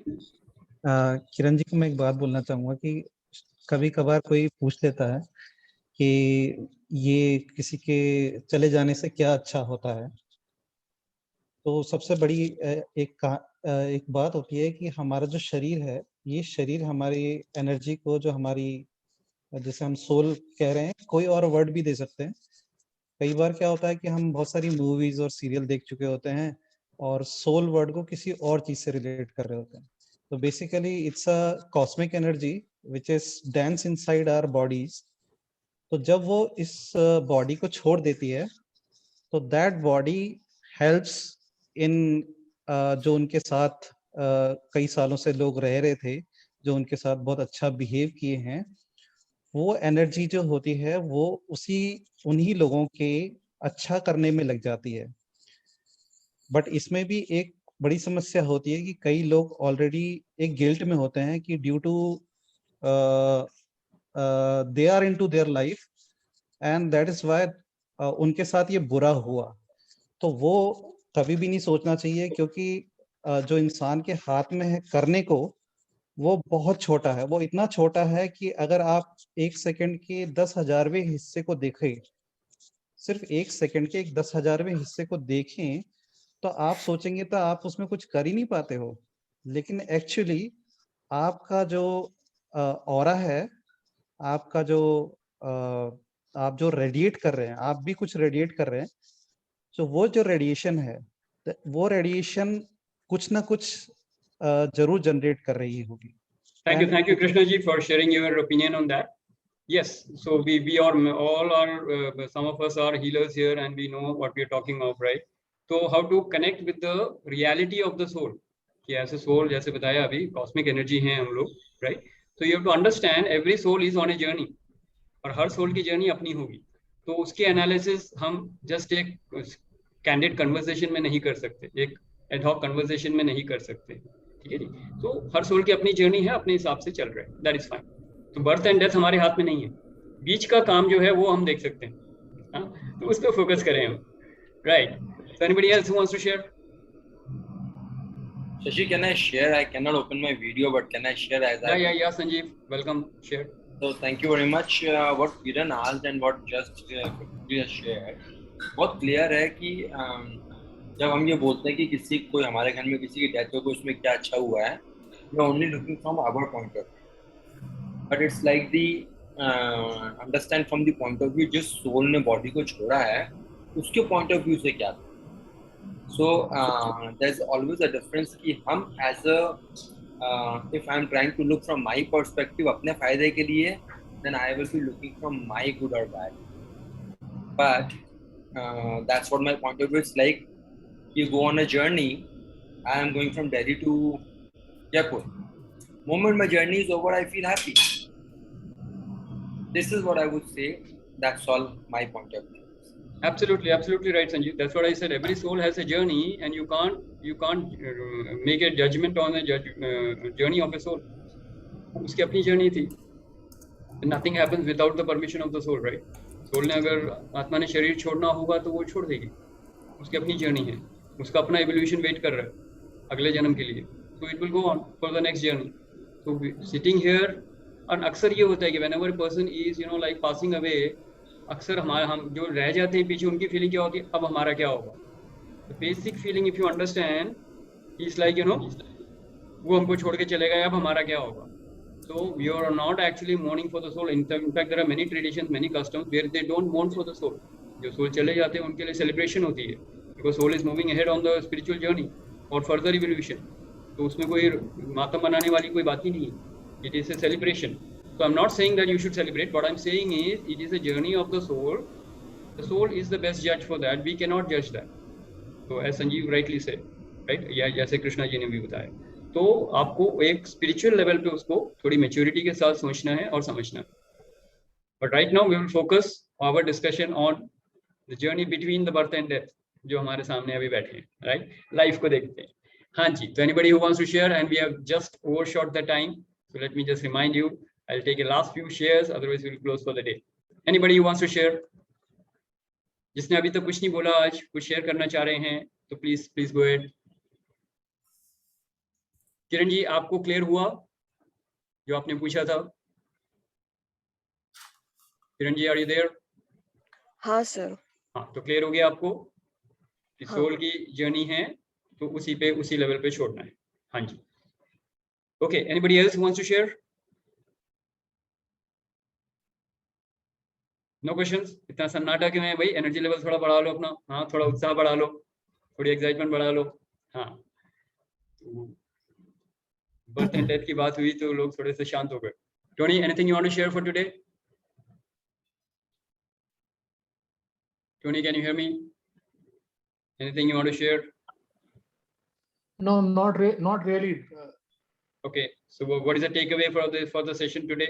किरण जी को मैं एक बात बोलना चाहूंगा कि कभी कभार कोई पूछ लेता है कि ये किसी के चले जाने से क्या अच्छा होता है, तो सबसे बड़ी एक बात होती है कि हमारा जो शरीर है, ये शरीर हमारी एनर्जी को, जो हमारी, जैसे हम सोल कह रहे हैं, कोई और वर्ड भी दे सकते हैं। कई बार क्या होता है कि हम बहुत सारी मूवीज और सीरियल देख चुके होते हैं और सोल वर्ड को किसी और चीज से रिलेट कर रहे होते हैं। तो basically it's a cosmic energy which is dense inside our bodies. तो जब वो इस बॉडी को छोड़ देती है तो दैट बॉडी हेल्प्स इन जो उनके साथ कई सालों से लोग रह रहे थे, जो उनके साथ बहुत अच्छा बिहेव किए हैं, वो एनर्जी जो होती है वो उन्हीं लोगों के अच्छा करने में लग जाती है। बट इसमें भी एक बड़ी समस्या होती है कि कई लोग ऑलरेडी एक गिल्ट में होते हैं कि due to they are into their life and that is why उनके साथ ये बुरा हुआ। तो वो कभी भी नहीं सोचना चाहिए, क्योंकि जो इंसान के हाथ में है करने को, वो बहुत छोटा है। वो इतना छोटा है कि अगर आप 1 सेकंड के 10,000वें हिस्से को देखें, सिर्फ 1 सेकंड के 10,000वें हिस्से को देखें, तो आप सोचेंगे तो आप उसमें कुछ कर ही नहीं पाते हो। लेकिन एक्चुअली आपका जो ऑरा है, आपका जो आप जो रेडिएट कर रहे हैं, आप भी कुछ रेडिएट कर रहे हैं। तो वो जो रेडिएशन है, वो रेडिएशन कुछ ना कुछ जरूर जनरेट कर रही होगी। Thank you Krishna ji for sharing your opinion on that. Yes, so we are all are some of us are healers here and we know what we are talking of, right? So how to connect with the reality of the soul, कि ऐसे soul जैसे बताया अभी cosmic energy हैं हम लोग, right? So you have to understand every soul is on a journey, और हर soul की journey अपनी होगी। तो उसके एनालिसिस हम जस्ट एक कैंडिड कन्वर्सेशन में नहीं कर सकते, एक एडहॉक कन्वर्सेशन में नहीं कर सकते, ठीक है जी। तो हर सोल की अपनी जर्नी है, अपने हिसाब से चल रहा है, दैट इज फाइन। तो बर्थ एंड डेथ हमारे हाथ में नहीं है, बीच का काम जो है वो हम देख सकते हैं, हाँ? तो उस पर फोकस करें हम, right? So anybody else who wants to share? Shashi, can I share? I cannot open my video, but can I share as I? Yeah, Sanjeev, welcome, share. So thank you very much. What Kiran asked and what just shared, बहुत clear है कि जब हम ये बोलते हैं कि किसी कोई हमारे घर में किसी की डेथ हो गई, उसमें क्या अच्छा हुआ है, we are only looking from our point of view. But it's like the understand from the point of view जिस सोल ने बॉडी को छोड़ा है उसके पॉइंट ऑफ व्यू से क्या था। So there's always a difference कि हम as a if I'm trying to look from my perspective अपने फायदे के लिए, then I will be looking from my good or bad. But that's what my point of view is like. You go on a journey. I am going from Delhi to Jaipur. Moment my journey is over, I feel happy. This is what I would say. That's all my point of view. Absolutely right, Sanjeev. That's what I said. Every soul has a journey, and you can't make a judgment on a journey of a soul. उसकी अपनी journey थी. Nothing happens without the permission of the soul, right? Soul ने अगर आत्मा ने शरीर छोड़ना होगा तो वो छोड़ देगी. उसकी अपनी journey है. उसका अपना evolution wait कर रहा है अगले जन्म के लिए. So it will go on for the next journey. So sitting here, और अक्सर ये होता है कि whenever a person is like passing away, अक्सर हम जो रह जाते हैं पीछे, उनकी फीलिंग क्या होती है, अब हमारा क्या होगा। Basic feeling if you understand is like वो हमको छोड़ के चले गए, अब हमारा क्या होगा। So you are not actually mourning for the soul. In fact there are many traditions, many customs where they don't mourn for the soul. जो सोल चले जाते हैं उनके लिए सेलिब्रेशन होती है, because soul is moving ahead on the spiritual journey और further evolution. तो उसमें कोई मातम बनाने वाली कोई बात ही नहीं है, it is a celebration. So I'm not saying that you should celebrate. What I'm saying is it is a journey of the soul. The soul is the best judge for that. We cannot judge that. So as Sanjeev rightly said, right? या जैसे कृष्णा जी ने भी बताया, तो आपको एक spiritual level पे उसको थोड़ी maturity के साथ सोचना है और समझना है. But right now we will focus our discussion on the journey between the birth and death, जो हमारे सामने अभी बैठे हैं, right? Life को देखते हैं. हाँ जी. So anybody who wants to share, and we have just overshot the time, so let me just remind you. I'll take a last few shares, otherwise we'll close for the day. Anybody who wants to share? जिसने अभी तक कुछ नहीं बोला आज, कुछ share करना चाह रहे हैं तो please go ahead. Kiran ji, आपको क्लियर हुआ जो आपने पूछा था? Kiran ji, are you there? हाँ सर। हाँ, तो क्लियर हो गया आपको कि हाँ। सोल की जर्नी है तो उसी लेवल पे छोड़ना है। हाँ जी, okay. Anybody else who wants to share? No questions? इतना सन्नाटा क्यों है भाई? एनर्जी लेवल थोड़ा बढ़ा लो अपना। हाँ, थोड़ा उत्साह बढ़ा लो, थोड़ी एक्साइटमेंट बढ़ा लो। हाँ, बर्थ एंड डेथ की बात हुई तो लोग थोड़े से शांत हो गए। Tony, anything you want to share for today? Tony, can you hear me? Anything you want to share? No, not really. Okay, so what is the takeaway for the session today?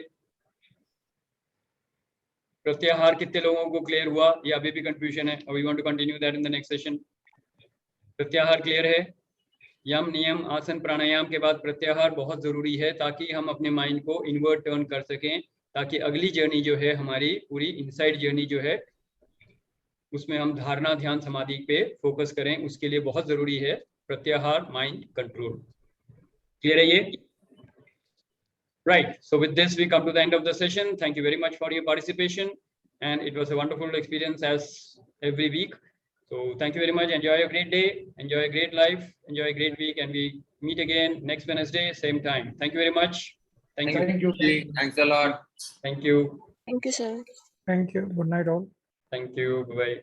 प्रत्याहार कितने लोगों को clear हुआ या अभी भी confusion है? और we want to continue that in the next session. प्रत्याहार क्लियर है? यम, नियम, आसन, प्राणायाम के बाद प्रत्याहार बहुत जरूरी है ताकि हम अपने माइंड को इनवर्ट टर्न कर सकें, ताकि अगली जर्नी जो है हमारी पूरी इनसाइड जर्नी जो है उसमें हम धारणा, ध्यान, समाधि पे फोकस करें। उसके लिए बहुत जरूरी है प्रत्याहार, माइंड कंट्रोल। क्लियर है ये? Right. So with this, we come to the end of the session. Thank you very much for your participation, and it was a wonderful experience as every week. So thank you very much. Enjoy a great day. Enjoy a great life. Enjoy a great week, and we meet again next Wednesday, same time. Thank you very much. Thank you. Thank you. Thanks a lot. Thank you. Thank you, sir. Thank you. Good night all. Thank you. Bye.